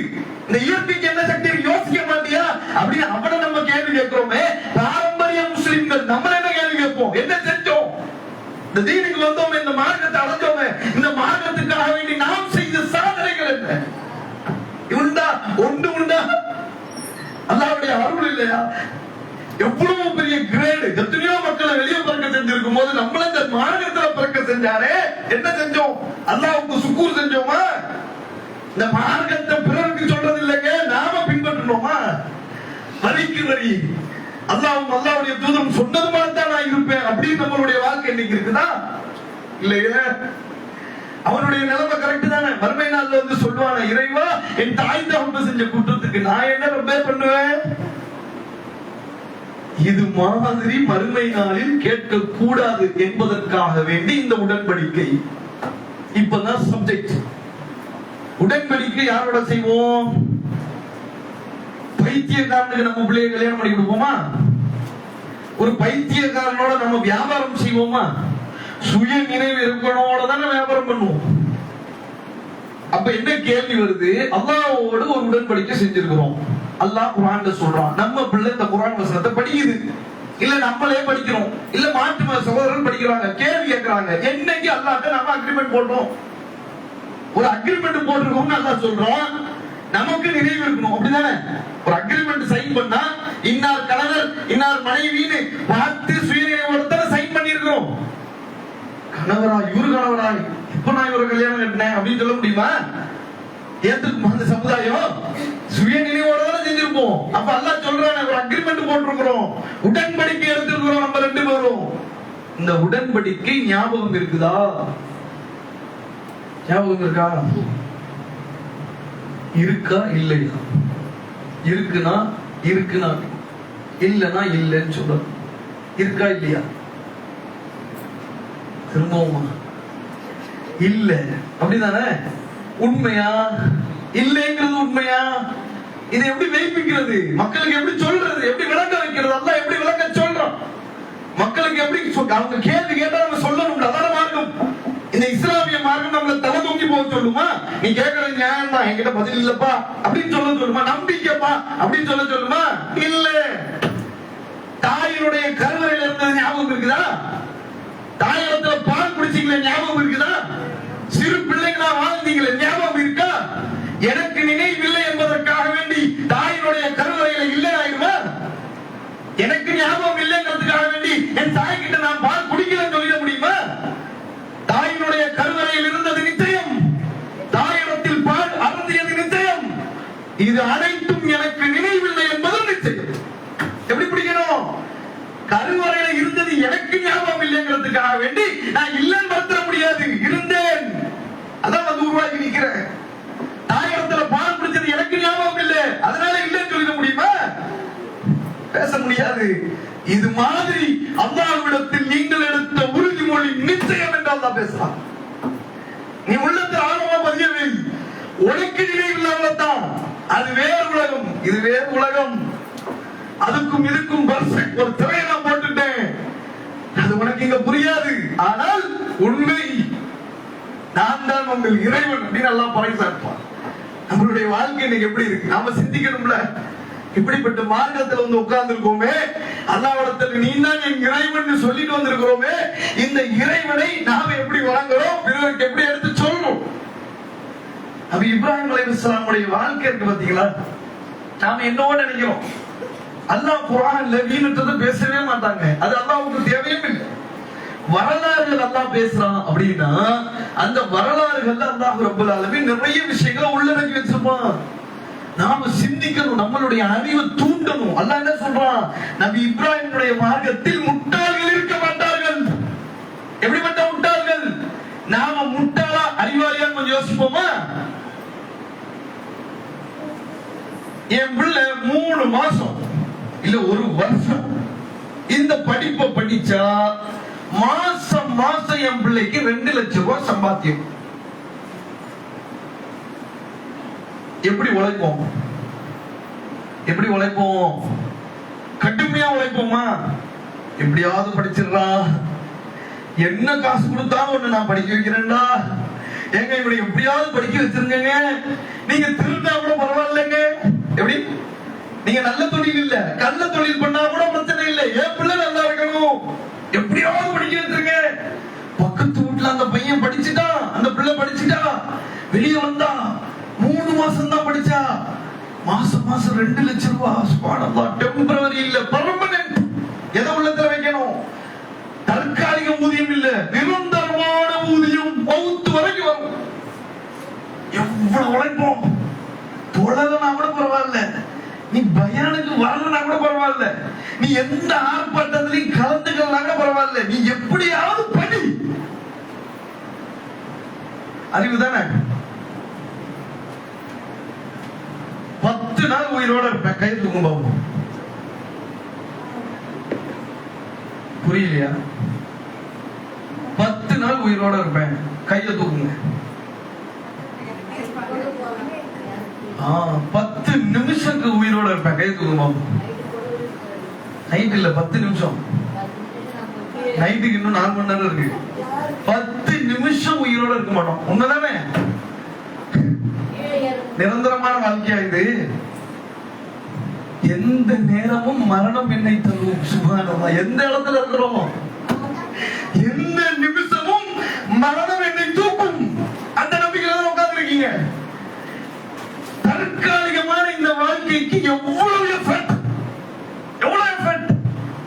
இந்த இயற்கைக்கு என்ன சக்தி இருக்கு? யோசிக்க மாட்டியா? அப்படின்னு அவனை நம்ம கேள்வி கேட்கிறோமே. பாரம்பரிய முஸ்லிம்கள் நம்ம என்ன கேள்வி கேட்போம்? என்ன செஞ்சோம்? இந்த தீனுக்கு வந்தோம், இந்த மார்க்கத்தை அடைஞ்சோமே, இந்த மார்க்கத்துக்காக வேண்டி நாம் செய்த சாதனைகள் என்ன? உண்டா? ஒன்று உண்டா? அல்லாஹ்வுடைய அருள் இல்லையா? எவ்வளவு பெரிய கிரேடு, எத்தனையோ மக்களை வெளியே பிறக்க செஞ்சிருக்கும் போது நம்மள இந்த மார்க்கத்துல பிறக்க செஞ்சாரே, என்ன செஞ்சோம்? அல்லாஹ்வுக்கு சுக்கூர் செஞ்சோமா? இந்த மார்க்கத்தை பிறருக்கு சொல்றது இல்லைங்க, நாம பின்பற்றணுமா? வரிக்கு வரி அல்லாஹ்வும் அல்லாஹ்வுடைய தூதரும் சொன்னது மாதிரி தான் நான் இருப்பேன் அப்படின்னு நம்மளுடைய வாழ்க்கை இன்னைக்கு இருக்குதா? இல்லையே. அவனுடைய நிலைமை கரெக்ட் தானே? மறுமை நாள்ல வந்து சொல்லுவான, இறைவா, என் தாய் தகப்பன் செஞ்ச குற்றத்துக்கு நான் என்ன ரொம்ப பண்ணுவேன்? இது மாதிரி மறுமை நாளில் கேட்க கூடாது என்பதற்காக வேண்டி இந்த உடன்படிக்கை. இப்பதான் சப்ஜெக்ட். உடன்படிக்கை யாரோட செய்வோம்? பைத்தியக்காரனுக்கு நம்ம பிள்ளைய கல்யாணம் பண்ணி கொடுப்போமா? ஒரு பைத்தியக்காரனோட நம்ம வியாபாரம் செய்வோமா? சுய நினைவு இருக்கனோட தானே வியாபாரம் பண்ணுவோம். அப்ப என்ன கேள்வி வருது? அல்லாஹ்வோடு ஒரு உடன்படிக்கை செஞ்சிருக்கிறோம். அல்லாஹ் குர்ஆன்ல சொல்றான். நம்ம பிள்ளை இந்த குர்ஆன் வசனத்தை படிக்குது, இல்ல நம்மளே படிக்கிறோம், இல்ல மாற்று மத சகோதரர்கள் படிக்கிறாங்க, கேள்வி கேட்கறாங்க. என்னைக்கு அல்லாஹ்ட்ட நம்ம அக்ரிமெண்ட் போடுறோம்? ஒரு அக்ரிமெண்ட் போட்டிருக்கோம்னு அல்லாஹ் சொல்றான். நமக்கு நினைவு இருக்கணும், அப்படிதானே? ஒரு அக்ரிமெண்ட் சைன் பண்ணா இன்னார் கணவர் இன்னார் மனைவின்னு பார்த்து சுயநினைவோட சைன் பண்ணி இருக்கிறோம். கணவரா, இவரு கணவரா, இப்ப நான் இவரை கல்யாணம் கட்டினேன் அப்படின்னு சொல்ல முடியுமா? ஏத்துக்குமா அந்த சமுதாயம்? சுய நினைவோட தான் செஞ்சிருப்போம். அப்ப அல்லாஹ் சொல்றானே, ஒரு அக்ரிமெண்ட் போட்டிருக்கிறோம், உடன்படிக்கை எடுத்திருக்கிறோம் நம்ம ரெண்டு பேரும். இந்த உடன்படிக்கை ஞாபகம் இருக்குதா? ஞாபகம் இருக்கா? இருக்கா இல்லையா? இருக்குனா இருக்குனா, இல்லனா இல்லன்னு சொல்லணும். இருக்கா இல்லையா? திரும்பவுமா? இல்ல, அப்படிதானே? உண்மையா இல்லைங்கிறது உண்மையா? இதை எப்படி மெய்ப்பிக்கிறது? மக்களுக்கு எப்படி சொல்றது? எப்படி விளக்க வைக்கிறது? அல்லாஹ் எப்படி விளக்க சொல்றோம்? மக்களுக்கு எப்படி அவங்க கேள்வி கேட்டா நம்ம சொல்லணும். அதான மார்க்கம். இந்த இஸ்லாமிய மார்க்கம் நம்மள தலை தூக்கி போக சொல்லுமா? நீ கேட்கறது நியாயம் தான், என்கிட்ட பதில் இல்லப்பா அப்படின்னு சொல்ல சொல்லுமா? நம்பிக்கைப்பா அப்படின்னு சொல்ல சொல்லுமா? இல்ல. தாயினுடைய கருவறையில இருந்தது ஞாபகம் இருக்குதா? தாயகத்துல பால் குடிச்சீங்களே ஞாபகம் இருக்குதா? சிறு பிள்ளைகளா வாழ்ந்தீங்களே ஞாபகம் இருக்கா? எனக்கு நினைவில்லை என்பதற்காக வேண்டி தாயினுடைய கருவறையில இல்லை ஆயிடுமா? எனக்கு ஞாபகம் இல்லைங்கிறதுக்காக வேண்டி என் தாய் கிட்ட நான் பால் குடிக்கலன்னு சொல்லிட முடியுமா? தாயினுடைய கருவறையில் இருந்தது நிச்சயம், தாயிடத்தில் பால் அருந்தியது நிச்சயம். இது அனைத்தும் எனக்கு நினைவில்லை என்பதும் நிச்சயம். எப்படி பிடிக்கணும்? கருவறையில இருந்தது எனக்கு ஞாபகம் இல்லைங்கிறதுக்காக வேண்டி நான் இல்லைன்னு மறுத்திட முடியாது. இருந்தேன், அதான் வந்து உருவாக்கி நிக்கிறேன். தாயகத்துல பால் குடிச்சது எனக்கு ஞாபகம் இல்லை, அதனால இல்லைன்னு சொல்லிட முடியுமா? பேச முடியாது. இது மாதிரி அல்லாஹ்விடத்தில் நீங்கள் எடுத்த உறுதிமொழி நிச்சயம் என்று அல்லாஹ் பேசலாம். நீ உள்ளத்தில் ஆழமா பதியவை. உனக்கு நினைவில்லாமல்தான். அது வேறு உலகம், இது வேறு உலகம். அதுக்கும் இதுக்கும் ஒரு திரையை நான் போட்டுட்டேன். அது உனக்கு இங்க புரியாது. ஆனால் உண்மை, நான் தான் உங்கள் இறைவன் அப்படின்னு எல்லாம் பறைசாற்றுவான். நம்மளுடைய வாழ்க்கை இன்னைக்கு எப்படி இருக்கு? நாம சிந்திக்கணும்ல. இப்படிப்பட்ட மார்க்கத்தில் வந்து உட்கார்ந்து இருக்கோமே, அல்லாஹ்விடத்தில் நீ தான் என் இறைவன் சொல்லிட்டு வந்திருக்கிறோமே, இந்த இறைவனை நாம எப்படி வணங்குறோம், பிறருக்கு எப்படி எடுத்து சொல்லணும். அப்ப இப்ராஹிம் அலைஹிஸ்ஸலாமுடைய வாழ்க்கை இருக்கு பாத்தீங்களா, நாம என்னவோ நினைக்கிறோம். அல்லாஹ் குர்ஆன்ல வீணற்றதை பேசவே மாட்டாங்க, அது அல்லாஹ்வுக்கு தேவையும் இல்லை. வரலாறுகள் அல்லாஹ் பேசுறான் அப்படின்னா அந்த வரலாறுகள்ல அல்லாஹ் ரப்பல் ஆலமீன் நிறைய விஷயங்களை உள்ளடக்கி வச்சிருப்பான். நாம சிந்திக்கணும், நம்மளுடைய அறிவை தூண்டணும். அல்லாஹ் என்ன சொல்றான், நபி இப்ராஹிமுடைய மார்க்கத்தில் முட்டாள்கள் இருக்க மாட்டார்கள். எப்படிப்பட்ட முட்டாள்கள்? நாம முட்டாளா அறிவாளியா கொஞ்சம் யோசிப்போமா? என் பிள்ளை 3 மாசம் இல்ல 1 வருஷம் இந்த படிப்பை படிச்சா மாசம் மாசம் என் பிள்ளைக்கு 2 லட்சம் ரூபாய் சம்பாத்தியம். எப்படி உழைப்போம்? எப்படி உழைப்போம்? கடுமையா உழைப்போமா? எப்படியாவது படிச்சிடறா, என்ன காசு கொடுத்தாலும் ஒண்ணு நான் படிக்க வைக்கிறேன்டா, எங்க இப்படி எப்படியாவது படிக்க வச்சிருங்க, நீங்க திருந்தா கூட பரவாயில்லைங்க. எப்படி? நீங்க நல்ல தொழில் இல்ல, கள்ள தொழில் பண்ணா கூட பிரச்சனை இல்லை, என் பிள்ளை நல்லா இருக்கணும், எப்படியாவது படிக்க வச்சிருங்க. பக்கத்து வீட்டுல அந்த பையன் படிச்சுட்டான், அந்த பிள்ளை படிச்சுட்டா, வெளியே வந்தா 3 மாசம் தான் படிச்சா, மாசம் மாசம் 2 லட்சம் ரூபாய். சுப்ஹானல்லாஹ். டெம்பரவரி இல்ல, பெர்மனன்ட். எதை உள்ளத்துல வைக்கணும்? தற்காலிக ஊதியம் இல்ல, நிரந்தரமான ஊதியம், மவுத் வரைக்கும் வரும். எவ்வளவு உழைப்போம். தொழலனா கூட பரவாயில்ல, நீ பயானுக்கு வரலனா கூட பரவாயில்ல, நீ எந்த ஆர்ப்பாட்டத்திலையும் கலந்துக்கலாம் கூட பரவாயில்ல, நீ எப்படியாவது படி. அறிவு தானே. 10 நாள் உயிரோட இருப்பேன், கை தூக்கும் பாபு. புரியலையா? 10 நாள் உயிரோட இருப்பேன், கையில தூக்குங்க. 10 நிமிஷத்துக்கு உயிரோட இருப்பேன், கை தூக்கும் பாபு. நைட் இல்ல, 10 நிமிஷம். நைட்டுக்கு இன்னும் 4 மணி நேரம் இருக்கு. 10 நிமிஷம் உயிரோட இருக்க மாட்டோம். உண்மைதானே? நிரந்தரமான வாழ்க்கையா இது? எந்த நேரமும் மரணம் என்னை தரும். சுப்ஹானல்லாஹ். எந்த இடத்துல இருக்கிறோம், எந்த நிமிஷமும் மரணம் என்னை தூக்கும். அந்த நம்பிக்கையில தான் உட்கார்ந்து இருக்கீங்க. தற்காலிகமான இந்த வாழ்க்கைக்கு எவ்வளவு எஃபர்ட், எவ்வளவு எஃபர்ட்.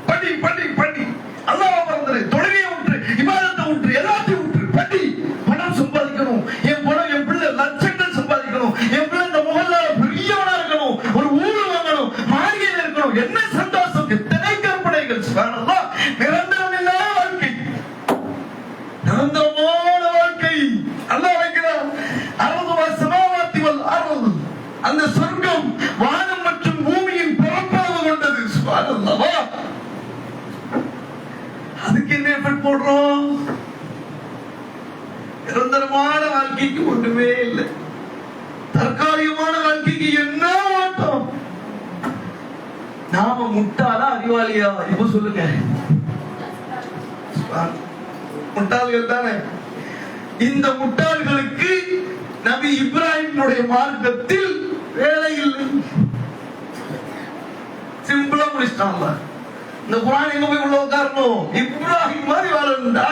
படி படி படி, அல்லாஹ்வை மறந்துரு, தொழுகையை விட்டு, இபாதத்தை விட்டு, எல்லாத்தையும் விட்டு படி. பணம் சம்பாதிக்கணும், என் பணம், என் பிள்ளை லட்சங்கள் சம்பாதிக்கணும், என் பிள்ளை இந்த முகல்லால பெரியவனா இருக்கணும், ஒரு ஊர் வாங்கணும், மாளிகையில் இருக்கணும். என்ன சந்தோஷம், எத்தனை கற்பனைகள். சுப்ஹானல்லாஹ். நிரந்தரம் இல்லாத வாழ்க்கை, நிரந்தரமான வாழ்க்கை அல்லாஹ் வைக்கிறான். அர்து ஸமாவாத்தி வல் அர்து, அந்த சொர்க்கம் வானம் மற்றும் பூமியின் பரப்பளவு கொண்டது. சுப்ஹானல்லாஹ். அதுக்கு என்ன எஃபர்ட் போடுறோம்? நிரந்தரமான வாழ்க்கைக்கு ஒன்றுமே இல்லை, தற்காலிகமான வாழ்க்கைக்கு என்ன மாட்டோம். நாம முட்டாளா அறிவாளியா? இப்ப சொல்லுங்க. முட்டாள்கள் தானே. இந்த முட்டாள்களுக்கு நபி இப்ராஹிமுடைய மார்க்கத்தில் வேலை இல்லை. சிம்பிளா முடிச்சிட்டாங்க. இந்த குர்ஆன் எங்க போய் உள்ள உட்காரணும்? இப்ராஹிம் மாதிரி வாழணும்டா.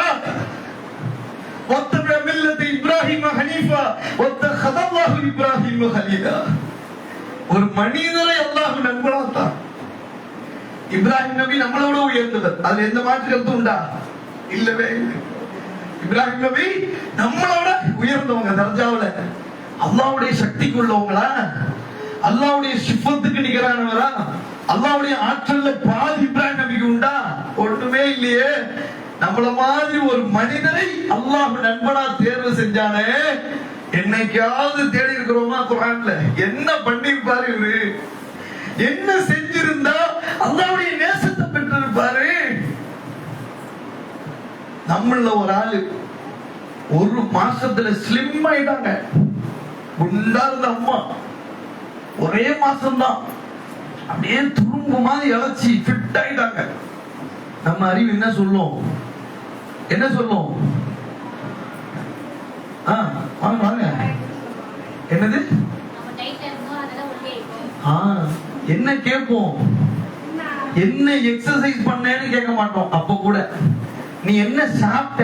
وَاتَّبِعْ مِلَّةَ إِبْرَاهِيمَ حَنِيفًا وَاتَّخَذَ اللَّهُ إِبْرَاهِيمَ خَلِيلًا. ஒரு மனிதரை அல்லாஹ் நண்பனாத்தான். இப்ராஹிம் நபி நம்மளோட உயர்ந்தவர், அதுல எந்த மாற்று கருத்தும் உண்டா? இல்லவே இல்லை. இப்ராஹிம் நபி நம்மளோட உயர்ந்தவங்க தர்ஜாவுல. அல்லாஹ்வுடைய சக்திக்கு உள்ளவங்களா? அல்லாஹ்வுடைய சிஃபத்துக்கு நிகரானவரா? அல்லாஹ்வுடைய ஆற்றல்ல பாதி இப்ராஹிம் நபிக்கு உண்டா? ஒண்ணுமே இல்லையே. நம்மள மாதிரி ஒரு மனிதரை அல்லாஹ் நண்பனா தேர்வு செஞ்சானே, என்னைக்காவது தேடி இருக்கிறோமா? குர்ஆன்ல என்ன பண்ணிருப்பாரு இவரு? என்ன செஞ்சிருந்தா அல்லாஹ்வுடைய நேசத்தை பெற்றிருப்பாரு? நம்மள ஒரு ஆளு 1 மாசத்துல ஸ்லிம் ஆயிட்டாங்க. குண்டா இருந்த அம்மா ஒரே மாசம்தான் அப்படியே துரும்பு மாதிரி இழைச்சி ஃபிட் ஆயிட்டாங்க. நம்ம அறிவு என்ன சொல்லும்? என்ன சொல்லும்? வாங்க வாங்க. என்னது? என்ன கேட்போம்? என்ன எக்ஸசைஸ் பண்ணேன்னு கேட்க மாட்டோம். அப்ப கூட நீ என்ன சாப்பிட்ட,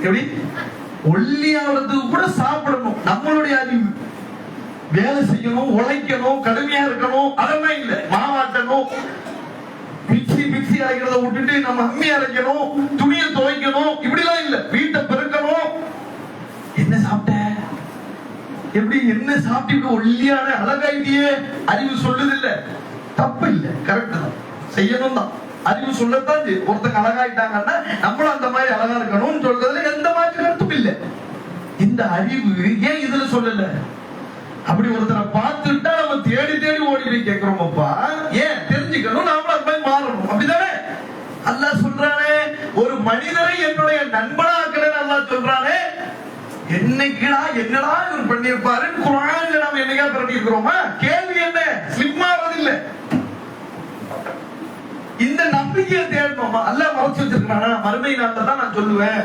எப்படி ஒல்லியாவதுக்கு கூட சாப்பிடணும். நம்மளுடைய அறிவு வேலை செய்யணும், உழைக்கணும், கடுமையா இருக்கணும், அதெல்லாம் இல்ல. மாவாட்டணும், மிக்சி அரைக்கிறத விட்டுட்டு நம்ம அம்மி அரைக்கணும், துணியை துவைக்கணும், இப்படிலாம் இல்ல. வீட்டை பெருக்கணும். என்ன சாப்பிட்ட, எப்படி என்ன சாப்பிட்டு ஒல்லியான அழகாயிட்டியே, அறிவு சொல்லுது இல்ல. தப்பு இல்ல, கரெக்ட் தான், செய்யணும் தான். அறிவு சொல்லத்தான் ஒருத்தங்க அழகாயிட்டாங்கன்னா நம்மளும் அந்த மாதிரி அழகா இருக்கணும்னு சொல்றதுல எந்த மாதிரி கருத்தும் இல்ல. இந்த அறிவு ஏன் இதுல சொல்லல? அப்படி ஒருத்தரை பார்த்துட்டா நம்ம தேடி தேடி ஓடி போய் கேட்கிறோமப்பா, ஏன் தெரிஞ்சுக்கணும், நாமளும் அது மாதிரி மாறணும். அப்படிதானே அல்லாஹ் சொல்றானே, ஒரு மனிதரை என்னுடைய நண்பனா ஆக்கிறேன்னு அல்லாஹ் சொல்றானே. என்னைக்குடா என்னடா இவர் பண்ணியிருப்பாரு குர்ஆன்ல நாம என்னைக்கா பண்ணியிருக்கிறோமா? கேள்வி என்ன, ஸ்லிப் ஆவதில்லை. இந்த நம்பிக்கையை தேடணுமா? அல்லாஹ் மறைச்சு வச்சிருக்கானா? மறுமை நாள்ல தான் நான் சொல்லுவேன்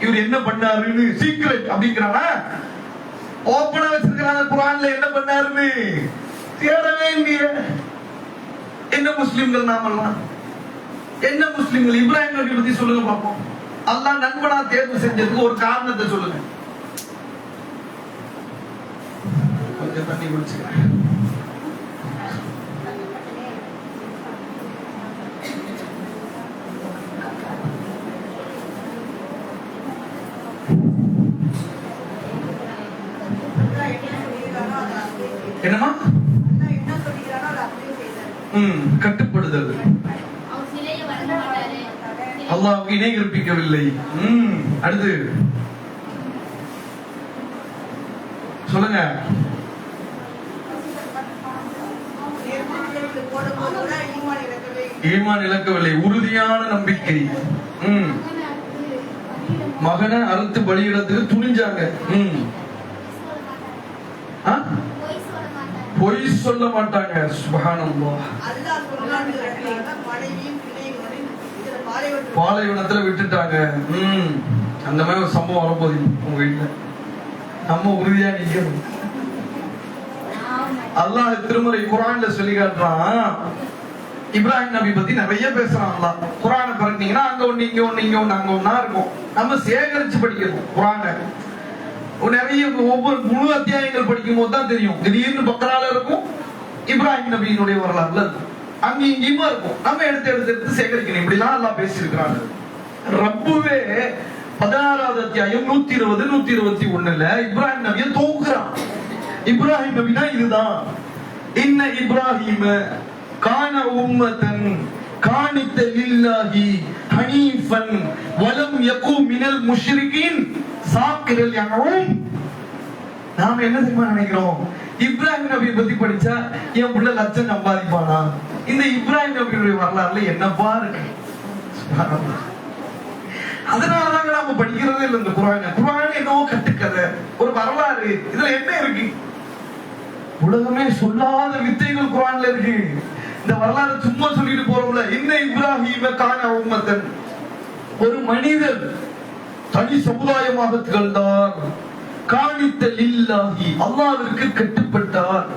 இவர் என்ன பண்ணாருன்னு, சீக்ரெட் அப்படிங்கிறானா? ஓபனா வச்சிருக்கான குர்ஆன்ல என்ன பண்ணாருன்னு தேடவே இல்லையே. என்ன முஸ்லிம்கள் நாமெல்லாம், என்ன முஸ்லிம்கள்? இப்ராஹிம் நபி பத்தி சொல்லுங்க பாப்போம். அல்லாஹ் நண்பனா தேர்வு செஞ்சதுக்கு ஒரு காரணத்தை சொல்லுங்க. கொஞ்சம் தண்ணி குடிச்சுக்கிறேன். என்னமா கட்டுப்படுதல், அல்லாஹ்வுக்கு இணை கற்பிக்கவில்லை. அடுத்து சொல்லுங்க. ஈமான் இழக்கவில்லை, உறுதியான நம்பிக்கை. மகனை அறுத்து பலியிடத்துக்கு துணிஞ்சாங்க. பொய் சொல்ல மாட்டாங்க. சுப்ஹானல்லாஹ். பாலைவனத்துல விட்டுட்டாங்க. அந்த மாதிரி ஒரு சம்பவம் வரப்போகுது உங்க வீட்டுல. நம்ம உறுதியா நிக்கணும். அல்லாஹ் திருமறை குர்ஆன்ல சொல்லி காட்டுறான். இப்ராஹிம் நபி பத்தி நிறைய பேசுறான் அல்லாஹ். குர்ஆனை படிச்சீங்கன்னா அங்க ஒண்ணு இங்க ஒண்ணு இங்க ஒண்ணு அங்க ஒண்ணா இருக்கும். நம்ம சேகரிச்சு படிக்கணும் குர்ஆனை. நிறைய ஒவ்வொரு முழு அத்தியாயங்கள் படிக்கும் போது தான் தெரியும். திடீர்னு பக்கரால இருக்கும், இப்ராஹிம் நபியினுடைய வரலாறுல இருக்கும், அங்க இங்கேயுமா இருக்கும். நம்ம எடுத்து சேகரிக்கணும். இப்படிலாம் எல்லாம் பேசியிருக்கிறாங்க. ரப்புவே 16வது அத்தியாயம் 120 121ல இப்ராஹிம் நபியை தூக்குறான். இப்ராஹிம் நபினா இதுதான். இன்ன இப்ராஹிம கான உம்மதன் கானித்த லில்லாஹி ஹனீஃபன் வலம் யகு மினல் முஷ்ரிகீன் சாக்கிரல் யனூம். நாம என்ன தெரியுமா நினைக்கிறோம்? இப்ராஹிம் நபி பத்தி படிச்சா என் புள்ள லட்சம் சம்பாதிப்பானா? இந்த இப்ராஹிம் நபியுடைய வரலாறுல என்னப்பா இருக்கு? அதனாலதாங்க நாம படிக்கிறதே இல்லை இந்த குர்ஆனை. குர்ஆன் என்னவோ கட்டுக்கதை, ஒரு வரலாறு. இதுல என்ன இருக்கு? உலகமே சொல்லாத வித்தைகள் குர்ஆன்ல இருக்கு. இந்த வரலாறு சும்மா சொல்லிட்டு போறோம்ல. இன்ன இப்ராஹிம கான உம்மத்தன், ஒரு மனிதர் தனி சமுதாயமாக திகழ்ந்தார். கானித்த லில்லாஹி, அல்லாஹ்விற்கு கட்டுப்பட்டார்.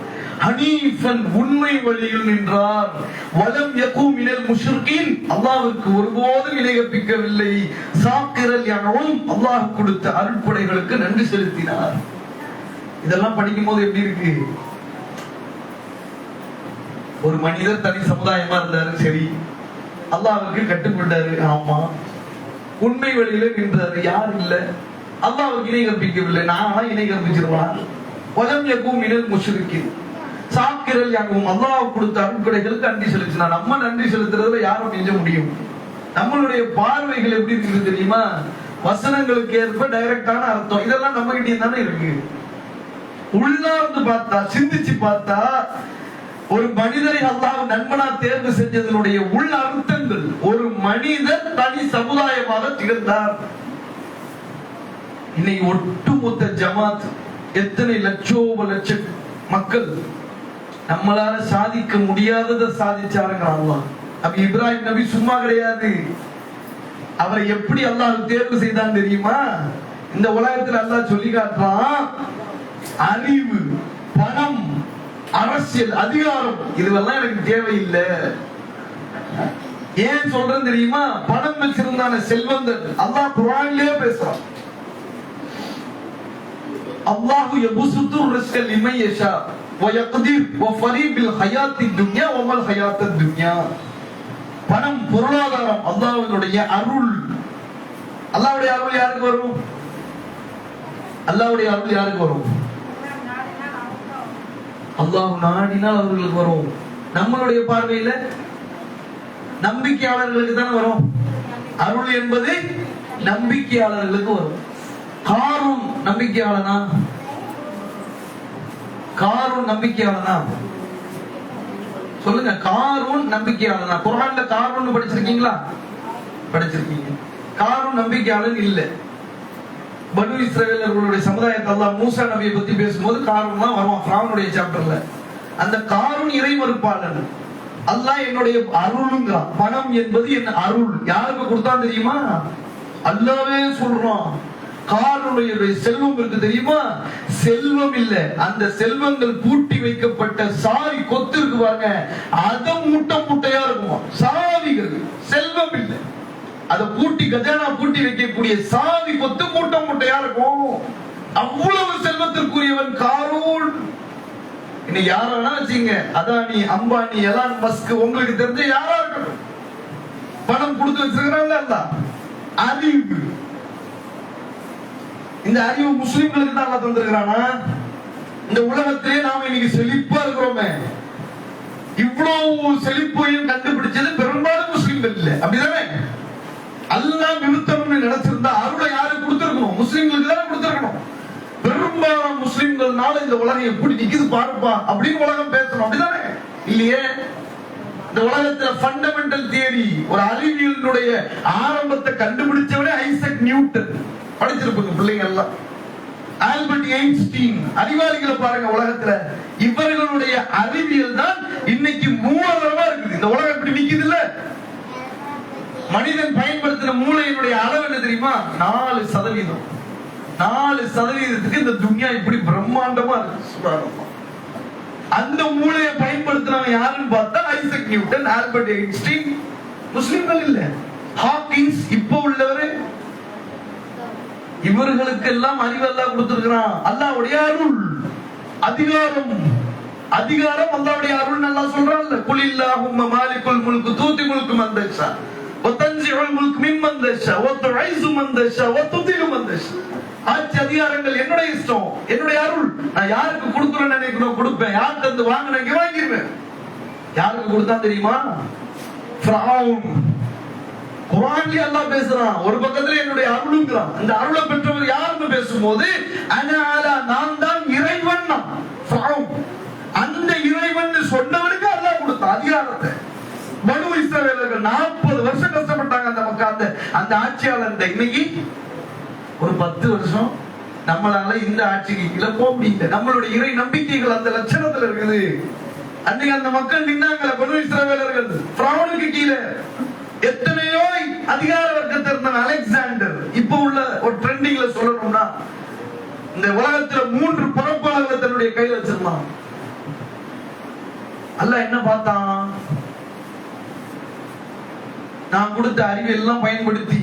ஹனீஃபன், உண்மை வழியில் நின்றார். வலம் யகு மினல் முஷ்ரிகீன், அல்லாஹ்விற்கு ஒருபோதும் இணை கற்பிக்கவில்லை. சாக்கிரல் யனூம், அல்லாஹ் கொடுத்த அருட்கொடைகளுக்கு நன்றி செலுத்தினார். இதெல்லாம் படிக்கும் போது எப்படி இருக்கு? ஒரு மனிதர் தனி சமுதாயமா இருந்தாரு, சரி. அல்லாஹ்விற்கு கட்டுப்பட்டாரு, ஆமா. உண்மை வழியில நின்றாரு, யார் இல்ல. அல்லாஹ்வுக்கு இணை கற்பிக்கவில்லை. நானா இணை கற்பிச்சிருவான். வலம் யகு மினல் முஷ்ரிகீன் சாக்கிரல் யனூம், அல்லாஹ் கொடுத்த அருட்கொடைகளுக்கு நன்றி செலுத்தினார். நம்ம நன்றி செலுத்துறதுல யாரும் மிஞ்ச முடியும்? நம்மளுடைய பார்வைகள் எப்படி இருக்குது தெரியுமா? வசனங்களுக்கு ஏற்ப டைரக்டான அர்த்தம். இதெல்லாம் நம்ம கிட்டே தானே இருக்கு. உள்ளார்ந்து பார்த்தா, சிந்திச்சு பார்த்தா, ஒரு மனிதரை அல்லாஹ் நண்பனா தேர்வு செஞ்சதனுடைய உள்ள அர்த்தங்கள். ஒரு மனிதர் தனி சமுதாயமாக திகழ்ந்தார். இன்னைக்கு ஒட்டுமொத்த ஜமாத் எத்தனை லட்ச மக்கள் நம்மளால சாதிக்க முடியாததை சாதிச்சாருங்க அல்லாஹ். அப்ப இப்ராஹிம் நபி சும்மா கிடையாது. அவரை எப்படி அல்லாஹ் தேர்வு செய்தான் தெரியுமா? இந்த உலகத்தில் அல்லாஹ் சொல்லி காட்டுறான். அறிவு, பணம், அரசியல், அதிகாரம், இதுவெல்லாம் எனக்கு தேவையில்லை. ஏன் சொல்றேன் தெரியுமா? பணம் வச்சிருந்தான செல்வந்தன் அல்லாஹ் குர்ஆனிலே பேசுறான். அல்லாஹு யபசுத்து ரிஸ்க லிமன் யஷா வ யக்திர் வ ஃபரீபில் ஹயாத்தி துன்யா வ மல் ஹயாத்தத் துன்யா. பணம், பொருளாதாரம் அல்லாஹ்வுடைய அருள். அல்லாஹ்வுடைய அருள் யாருக்கு வரும்? அல்லாஹ்வுடைய அருள் யாருக்கு வரும்? அல்லாஹ் நாடினால் அவர்களுக்கு வரும். நம்மளுடைய பார்வையில நம்பிக்கையாளர்களுக்கு தான் வரும். அருள் என்பது நம்பிக்கையாளர்களுக்கு வரும். காரூன் நம்பிக்கையாளனா? காரூன் நம்பிக்கையாளனா? சொல்லுங்க, காரூன் நம்பிக்கையாளனா? குர்ஆன்ல காரூன் படிச்சிருக்கீங்களா? படிச்சிருக்கீங்க. காரூன் நம்பிக்கையாளன் இல்ல. பனு இஸ்ரவேலர்களுடைய சமுதாயத்தை அல்லாஹ் மூசா நபியை பத்தி பேசும்போது காரூன் தான் வருவான் ஃபிரௌனுடைய சாப்டர்ல. அந்த காரூன் இறை மறுப்பாளன். அல்லாஹ் என்னுடைய அருளுங்கிறான். பணம் என்பது என்ன அருள். யாருக்கு கொடுத்தான் தெரியுமா? அல்லாஹ்வே சொல்றான். காரூனுடைய செல்வம் இருக்கு தெரியுமா? செல்வம் இல்ல, அந்த செல்வங்கள் பூட்டி வைக்கப்பட்ட சாவி கொத்து இருக்கு பாருங்க, அத மூட்டை மூட்டையா இருக்கும். சாவிகள், செல்வம் இல்ல, அத பூட்டி கஜானா பூட்டி வைக்கக்கூடிய சாவி கொத்து மூட்டை மூட்டையா இருக்கும். அவ்வளவு செல்வத்திற்குரியவன் காரூன். இன்னைக்கு யார வேணா வச்சுங்க, அதானி, அம்பானி, எலான் மஸ்க், உங்களுக்கு தெரிஞ்ச யாரா இருக்கட்டும், பணம் கொடுத்து வச்சிருக்கிறாங்க. அறிவு, இந்த அறிவு முஸ்லிம்களுக்கு தான் அல்லாஹ் தந்திருக்கிறானா? இந்த உலகத்திலே நாம இன்னைக்கு செழிப்பா இருக்கிறோமே, இவ்வளவு செழிப்பையும் கண்டுபிடிச்சது பெரும்பாலும் முஸ்லிம்கள் இல்ல, அப்படிதானே? அல்லாஹ் நிறுத்தணும்னு நினைச்சிருந்தா அருளை யாருக்கு கொடுத்திருக்கணும்? முஸ்லிம்களுக்கு தானே கொடுத்திருக்கணும். பெரும்பாலான முஸ்லிம்கள்னால இந்த உலகம் எப்படி நிக்குது பாருப்பா அப்படின்னு உலகம் பேசணும், அப்படிதானே? இல்லையே. இந்த உலகத்துல ஃபண்டமெண்டல் தியரி, ஒரு அறிவியலினுடைய ஆரம்பத்தை கண்டுபிடிச்சவனே ஐசக் நியூட்டன். படிச்சிருப்பாங்க பிள்ளைங்க எல்லாம். ஆல்பர்ட் ஐன்ஸ்டீன், அறிவாளிகளை பாருங்க உலகத்துல. இவர்களுடைய அறிவியல் தான் இன்னைக்கு மூலதனமா இருக்குது. இந்த உலகம் எப்படி நிக்குது இல்ல? மனிதன் பயன்படுத்தின மூளையினுடைய அளவு என்ன தெரியுமா? 4%. 4%க்கு இந்த துன்யா இப்படி பிரம்மாண்டமா இருக்கு. அந்த மூளையை பயன்படுத்தினவன் யாருன்னு பார்த்தா ஐசக் நியூட்டன், ஆல்பர்ட் ஐன்ஸ்டீன். முஸ்லிம்கள் இல்ல. ஹாக்கின்ஸ் இப்ப உள்ளவரு. இவர்களுக்கு எல்லாம் அறிவு அல்லாஹ் கொடுத்திருக்கிறான். அல்லாஹ்வுடைய அருள். அதிகாரம், அதிகாரம் அல்லாஹ்வுடைய அருள். நல்லா சொல்றான்ல, குலில்லாஹும்ம மாலிகுல் முல்க் தூதி முல்க் மன் தஷா வ தன்ஸிஉல் முல்க் மிம்மன் தஷா வ துஇஸு மன் தஷா வ துதிலு மன் தஷா. ஆட்சி அதிகாரங்கள் என்னுடைய இஷ்டம், என்னுடைய அருள். நான் யாருக்கு கொடுக்கணும்னு நினைக்கிறேன் கொடுப்பேன், யாருக்கு வந்து வாங்கினேன் வாங்கிடுவேன். யாருக்கு கொடுத்தா தெரியுமா? ஃபிரௌன். குர்ஆன்ல அல்லாஹ் பேசுறான். ஒரு பக்கத்துல என்னுடைய அருள்ங்கறான். அந்த அருளை பெற்றவர் யாருன்னு பேசும்போது அனஅலா, நான் தான் இறைவன். ஃபிரௌன் அந்த இறைவன் சொன்னவனுக்கு அல்லாஹ் கொடுத்த அதிகாரத்தை. பனு இஸ்ரவேலர்கள் 40 வருஷம் கஷ்டப்பட்டாங்க அந்த மக்கள், அந்த ஆட்சியாளர். இன்னைக்கு ஒரு 10 வருஷம் நம்மளால இந்த ஆட்சிக்கு கீழே போக முடியல. நம்மளுடைய இறை நம்பிக்கைகள் அந்த லட்சணத்துல இருக்குது. அன்னைக்கு அந்த மக்கள் நின்னாங்க, பனு இஸ்ரவேலர்கள் ஃபிரௌனுக்கு கீழே. எத்தனையோ அதிகார வர்க்கத்தில் இருந்த அலெக்சாண்டர், இப்ப உள்ள ஒரு ட்ரெண்டிங்ல சொல்லணும்னா, இந்த உலகத்துல 3 பொறுப்பாளர்களை தன்னுடைய கையில் வச்சிருந்தான். அல்லாஹ் என்ன பார்த்தான்? நான் கொடுத்த அறிவை எல்லாம் பயன்படுத்தி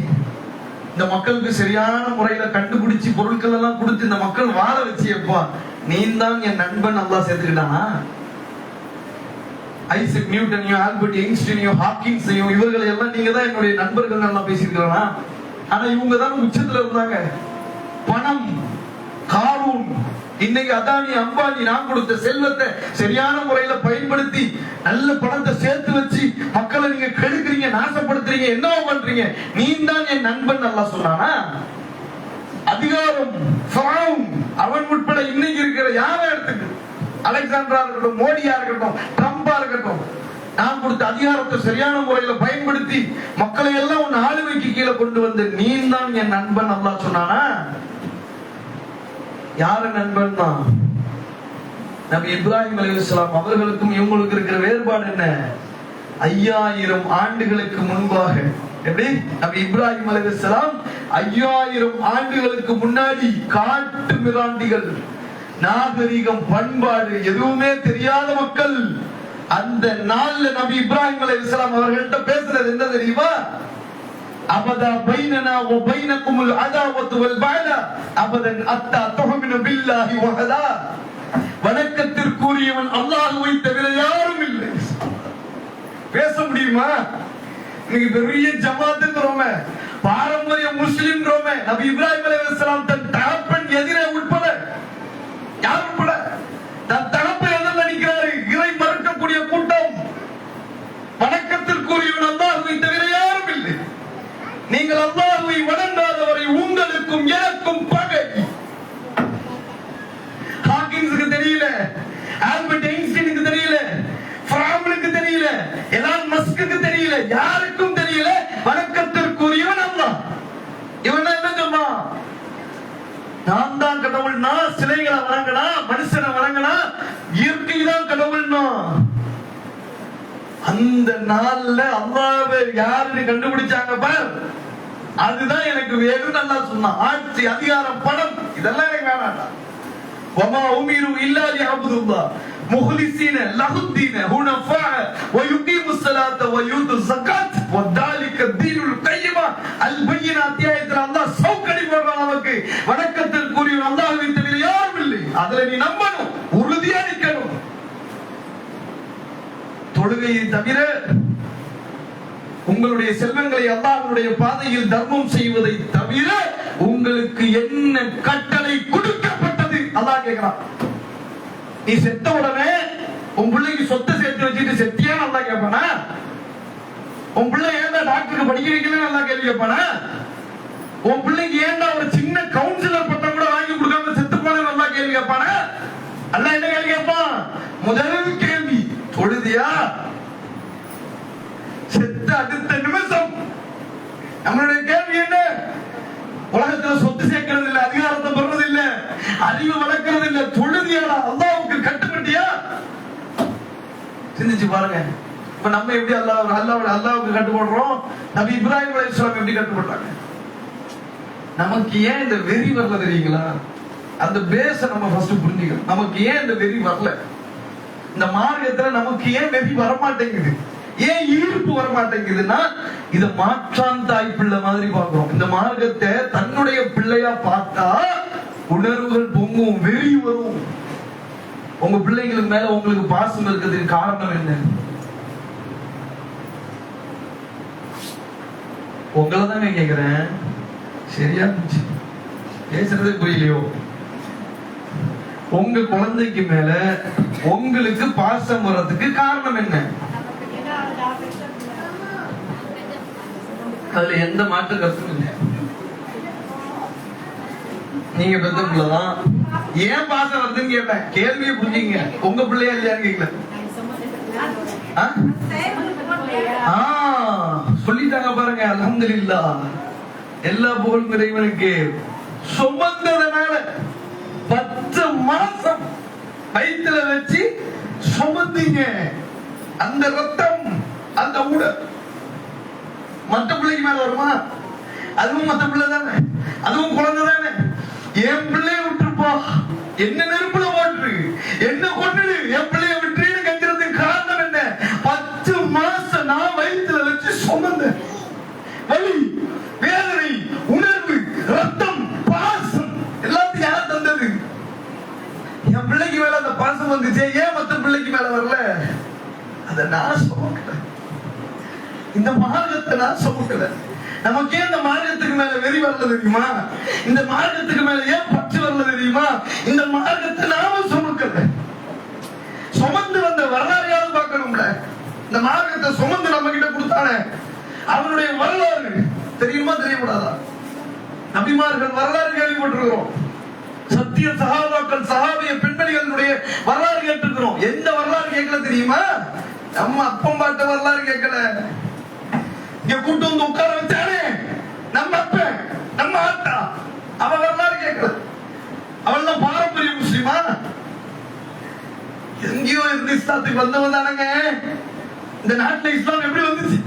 இந்த மக்களுக்கு சரியான முறையில கண்டுபிடிச்சு பொருட்கள் எல்லாம் கொடுத்து இந்த மக்கள் வாழ வச்சியப்பா, நீ தான் என் நண்பன். அல்லாஹ் சேர்த்துக்கிட்டானா? ஐசக் நியூட்டனையும் ஆல்பர்ட் ஐன்ஸ்டீனையும் ஹாக்கின்ஸையும் இவர்களை எல்லாம் நீங்க தான் என்னுடைய நண்பர்கள் நல்லா பேசியிருக்கிறானா? ஆனா இவங்க தான் உச்சத்துல இருந்தாங்க. பணம், காரூன், இன்னைக்கு அதானி, அம்பானி, நான் கொடுத்த செல்வத்தை சரியான முறையில பயன்படுத்தி நல்ல பணத்தை சேர்த்து வச்சு மக்களை நீங்க கெடுக்கிறீங்க, நாசப்படுத்துறீங்க, என்ன பண்றீங்க? நீ தான் என் நண்பன் நல்லா சொன்னானா? அதிகாரம், ஃபிரௌன், அவன் உட்பட இன்னைக்கு இருக்கிற யாரை எடுத்துக்கு, அலெக்சாண்டரா இருக்கட்டும், மோடியா இருக்கட்டும், ட்ரம்பா இருக்கட்டும், நான் கொடுத்த அதிகாரத்தை சரியான முறையில பயன்படுத்தி மக்களை எல்லாம் உன் ஆளுமைக்கு கீழே கொண்டு வந்து நீ தான் என் நண்பன் அல்லாஹ் சொன்னானா? யாரு நண்பன் தான்? நபி இப்ராஹிம் அலைஹிஸ்ஸலாம் அவர்களுக்கும் இவங்களுக்கு இருக்கிற வேறுபாடு என்ன? 5000 ஆண்டுகளுக்கு முன்பாக, எப்படி நபி இப்ராஹிம் அலைஹிஸ்ஸலாம் 5000 ஆண்டுகளுக்கு முன்னாடி காட்டு மிராண்டிகள் நாகரிகம், பண்பாடு எதுவுமே தெரியாத மக்கள். அந்த நாள்ல நபி இப்ராஹிம் அலைஹிஸ்ஸலாம் அவர்கள்ட்ட பேசுறது என்ன தெரியுமா? அபதா பைனனா வ பைனகுமுல் அதாவத்து வல் பஅதா அபதன் அத்தா துஹ்மினு பில்லாஹி வஹதா. வணக்கத்திற்குரியவன் அல்லாஹ்வை தவிர யாரும் இல்லை. பேச முடியுமா? நீங்க பெரிய ஜமாத்துங்கறோமே, பாரம்பரிய முஸ்லிம்ங்கறோமே. நபி இப்ராஹிம் அலைஹிஸ்ஸலாம் தன் தகப்பன் எதிரே உட்பட யார் உட்பட தன் தகப்பன் எதிரில் நிற்கிறாரு. இறை மறுக்கக்கூடிய கூட்டம். வணக்கத்திற்குரியவன் அல்லாஹ்வை தவிர யாரும் இல்லை. நீங்கள் அல்லாஹ்வை வணங்காதவரை உங்களுக்கும் எனக்கும் பகை. ஹாக்கின்ஸுக்கு தெரியல, ஆல்பர்ட் ஐன்ஸ்டீனுக்கு தெரியல, ஃபிரௌனுக்கு தெரியல, எலான் மஸ்குக்கு தெரியல, யாருக்கும் தெரியல. வணக்கத்திற்குரியவன் அல்லாஹ். இவன் என்ன சொல்மா? நான் தான் கடவுள்னா சிலைகளை வணங்கினா, மனுஷனை வணங்கினா, இயற்கை தான் கடவுள்னா. அந்த நாள்ல அல்லாஹ்வை யாருன்னு கண்டுபிடிச்சாங்க பார், அதுதான் எனக்கு வேணும்னு அல்லாஹ் சொன்னான். ஆட்சி, அதிகாரம், பணம் இதெல்லாம் எனக்கு வேணாம்டா. வமா உமிரு இல்லா லியஅபுதுல்லாஹ் முஹ்லிஸீன லஹுத்தீன ஹுனஃபா வ யுகீமுஸ் ஸலாத்த வ யூதுஸ் ஸகாத் வ தாலிக தீனுல் கையிமா. அல் பையினா அத்தியாயத்துல அல்லாஹ் சௌக்கடி போடுறான் நமக்கு. வணக்கத்திற்குரிய அல்லாஹ்வை தவிர யாரும் இல்லை. அதுல நீ நம்பணும், உறுதியா நிக்கணும். தொழுகையை தவிர உங்களுடைய செல்வங்களை அல்லாஹ்வுடைய பாதையில் தர்மம் செய்வதை தவிர உங்களுக்கு என்ன கட்டளை கொடுக்கப்பட்டது அல்லாஹ் கேட்கிறான். நீ செத்த உடனே உன் பிள்ளைக்கு சொத்தை சேர்த்து வச்சுட்டு செத்தியா நல்லா கேட்பானா? உன் பிள்ளை ஏன்டா டாக்டருக்கு படிக்க வைக்கலன்னு நல்லா கேள்வி கேட்பானா? உன் பிள்ளைக்கு ஏன்டா ஒரு சின்ன கவுன்சிலர் பட்டம் கூட வாங்கி கொடுக்காம செத்து போன நல்லா கேள்வி கேட்பானா? அல்லாஹ் என்ன கேள்வி கேட்பான்? முதல் கேள்வி, தொழுதியா? செத்த அடுத்த நிமிஷம் நம்மளுடைய கேள்வி என்ன? உலகத்துல சொத்து சேர்க்கிறது இல்ல, அதிகாரத்தை பெறுறது இல்ல, அறிவு வளர்க்கிறது இல்ல, தொழுதியாடா? அல்லாஹ்வுக்கு கட்டுப்பட்டியா? சிந்திச்சு பாருங்க. இப்ப நம்ம எப்படி அல்லாஹ்வுக்கு கட்டுப்படுறோம்? நபி இப்ராஹிம் அலைஹிஸ்ஸலாம் எப்படி கட்டுப்பட்டாங்க? நமக்கு ஏன் இந்த வெறி வரல தெரியுங்களா? அந்த பேஸ நம்ம ஃபர்ஸ்ட் புரிஞ்சுக்கணும். நமக்கு ஏன் இந்த வெறி வரல? இந்த மார்க்கத்துல நமக்கு ஏன் வெறி வரமாட்டேங்குது? ஏன் ஈர்ப்பு வரமாட்டேங்குதுன்னா, இத மாற்றான் தாய் பிள்ளை மாதிரி பாக்குறோம். இந்த மார்க்கத்தை தன்னுடைய பிள்ளையா பார்த்தா உணர்வுகள் பொங்கும், வெறி வரும். உங்க பிள்ளைங்களுக்கு மேல உங்களுக்கு பாசம் இருக்கிறதுக்கு காரணம் என்ன? உங்களை தானே கேக்குறேன். சரியா பேசுறதே புரியலையோ? உங்க குழந்தைக்கு மேல உங்களுக்கு பாசம் வர்றதுக்கு காரணம் என்ன? அதுல எந்த மாற்று கருத்தும் இல்லை. நீங்க பெத்த பிள்ளைதான், ஏன் பாசம் வருதுன்னு கேட்டேன். கேள்வியை புரிஞ்சுங்க. உங்க பிள்ளையா இல்லையான்னு கேட்கல. சொல்லிட்டாங்க பாருங்க. அல்ஹம்துலில்லாஹ், எல்லா புகழும் இறைவனுக்கு. சுமந்ததனால 10 மாசம் வயிற்றுல வச்சு சுமந்தீங்க. அந்த ரத்தம், அந்த உடல் மற்ற பிள்ளைக்கு மேல வருமா? அதுவும் மற்ற பிள்ளை தானே, அதுவும் குழந்தை தானே. என் பிள்ளைய விட்டுருப்பா, என்ன நெருப்புல ஓட்டு, என்ன கொண்டுடு, என் பிள்ளைய விட்டுன்னு கெஞ்சுறதுக்கு காரணம் என்ன? 10 மாசம் நான் வயிற்றுல வச்சு சுமந்தேன். வலி, வேதனை, உணர்வு, ரத்தம், பாசம் எல்லாத்தையும் யார் தந்தது? என் பிள்ளைக்கு மேல அந்த பாசம் வந்துச்சு. ஏன் மற்ற பிள்ளைக்கு மேல வரல? அத நான் சுமக்கல. இந்த மார்க்கத்தை நான் சுமக்கல. நமக்கு ஏன் இந்த மார்க்கத்துக்கு மேல வெறி வரல தெரியுமா? இந்த மார்க்கத்துக்கு மேல ஏன் பற்று வரல தெரியுமா? இந்த மார்க்கத்தை நாம சுமக்கல. சுமந்து வந்த வரலாறையாவது பார்க்கணும்ல. இந்த மார்க்கத்தை சுமந்து நம்ம கிட்ட கொடுத்தானே, அவனுடைய வரலாறு தெரியுமா தெரியக்கூடாதா? நபிமார்கள் வரலாறு கேள்விப்பட்டிருக்கிறோம். சத்திய சஹாபாக்கள், சஹாபிய பெண்மணிகளுடைய வரலாறு கேட்டிருக்கிறோம். எந்த வரலாறு கேட்கல தெரியுமா? நம்ம அப்பம் பாட்ட வரலாறு கேட்கல. இங்க கூட்டு வந்து உட்கார வச்சானே நம்ம அப்ப, நம்ம ஆத்தா, அவ வரலாறு கேட்கல. அவள் தான் பாரம்பரிய முஸ்லிமா? எங்கேயோ இருந்து இஸ்லாத்துக்கு வந்தவன் தானங்க. இந்த நாட்டுல இஸ்லாம் எப்படி வந்துச்சு?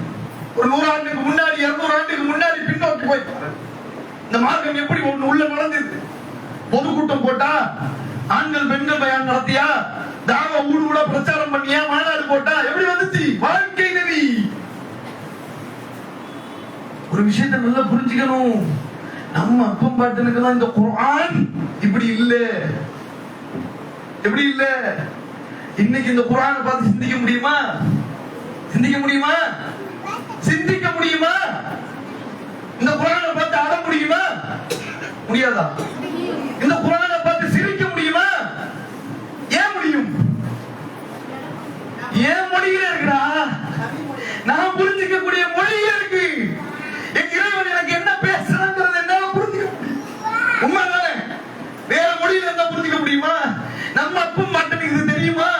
ஒரு 100 ஆண்டுக்கு முன்னாடி, 200 ஆண்டுக்கு முன்னாடி பின்னோக்கி போய் இந்த மார்க்கம் எப்படி உள்ள நுழைஞ்சிருக்கு? பொதுக்கூட்டம் போட்டா ஆண்கள் பெண்கள் பயான் நடத்தியா, தாவா ஊடு ஊடா பிரச்சாரம் பண்ணியா, மாநாடு போட்டா, எப்படி வந்துச்சு? வாழ்க்கை நெறி. ஒரு விஷயத்தை நல்லா புரிஞ்சுக்கணும். நம்ம அப்பம் பாட்டனுக்கெல்லாம் இந்த குர்ஆன் இப்படி இல்ல. எப்படி இல்ல? இன்னைக்கு இந்த குர்ஆனை பார்த்து சிந்திக்க முடியுமா? சிந்திக்க முடியுமா? சிந்திக்க முடியுமா? இந்த குர்ஆனை பார்த்து அட முடியுமா? முடியாதா? இந்த குர்ஆனை பார்த்து சிரிக்க முடியுமா? ஏன் முடியும்? ஏன் மொழியில இருக்குடா? நான் புரிஞ்சுக்க கூடிய மொழியில இருக்கு. என் இறைவன் எனக்கு என்ன பேசுறாங்கிறது என்னால புரிஞ்சுக்க முடியும். உண்மைதானே? வேற மொழியில இருந்தா புரிஞ்சுக்க முடியுமா? நம்ம அப்பம் மாட்டனுக்கு இது தெரியுமா?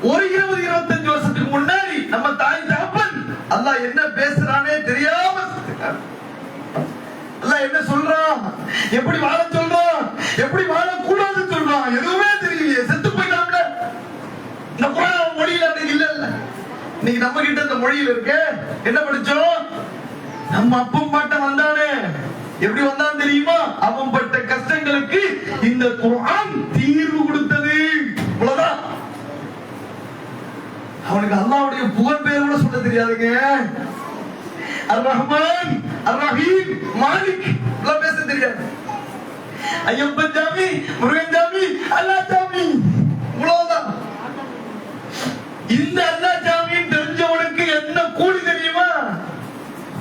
ஒரு 20-25 வருஷத்துக்கு முன்னாடி நம்ம தாய் தகப்பன் அல்லாஹ் என்ன பேசுறானே தெரியாம அல்லாஹ் என்ன சொல்றான், எப்படி வாழ சொல்றான், எப்படி வாழக்கூடாது சொல்றான், எதுவுமே தெரியலையே. செத்து போயிட்டாங்க. இந்த குர்ஆன் மொழியில அப்படி இல்ல. இன்னைக்கு நம்ம கிட்ட இந்த மொழியில இருக்கு. என்ன படிச்சோம்? நம்ம அப்பம் பாட்டன் வந்தானே, எப்படி வந்தான் தெரியுமா? அவன் பட்ட கஷ்டங்களுக்கு இந்த குர்ஆன் தீர்வு கொடுத்தது. அவ்வளவுதான். அவனுக்கு அல்லாஹ்வுடைய புகழ் பேர் கூட சொல்ல தெரியாதுங்க. அர் ரஹ்மான், அர் ரஹீம், மாலிக் எல்லாம் பேச தெரியாது. ஐயப்பன் ஜாமி, முருகன் ஜாமி, அல்லாஹ் ஜாமி, இவ்வளவுதான். இந்த அல்லாஹ் ஜாமின்னு தெரிஞ்சவனுக்கு என்ன கூலி தெரியுமா?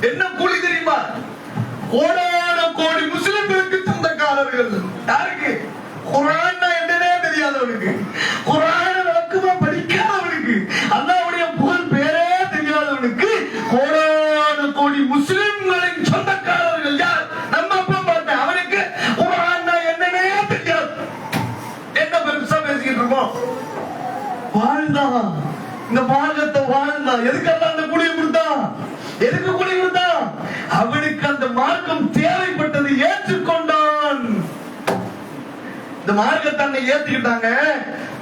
என்ன கூலி தெரியுமா? கோடான கோடி முஸ்லிம்களுக்கு சொந்தக்காரர்கள். யாருக்கு? குர்ஆன் என்னன்னே தெரியாதவனுக்கு, குர்ஆனை விளக்கமா படிக்காதவனுக்கு, அல்லாஹ்வுடைய புகழ் பேரே தெரியாதவனுக்கு கோடான கோடி முஸ்லிம்களின் சொந்தக்காரர்கள் யார்? நம்ம அப்பா பார்த்தேன். அவனுக்கு குர்ஆன் என்னன்னே தெரியாது. என்ன பெருசா பேசிக்கிட்டு இருக்கோம்? வாழ்ந்தான், இந்த மார்க்கத்தை வாழ்ந்தான். எதுக்கெல்லாம் அந்த கூலியை கொடுத்தான்? எதுக்கு கூலி கொடுத்தான்? அவனுக்கு அந்த மார்க்கம் தேவைப்பட்டது, ஏற்றுக்கொண்டான். இந்த மார்க்கத்தை ஏத்துக்கிட்டாங்க.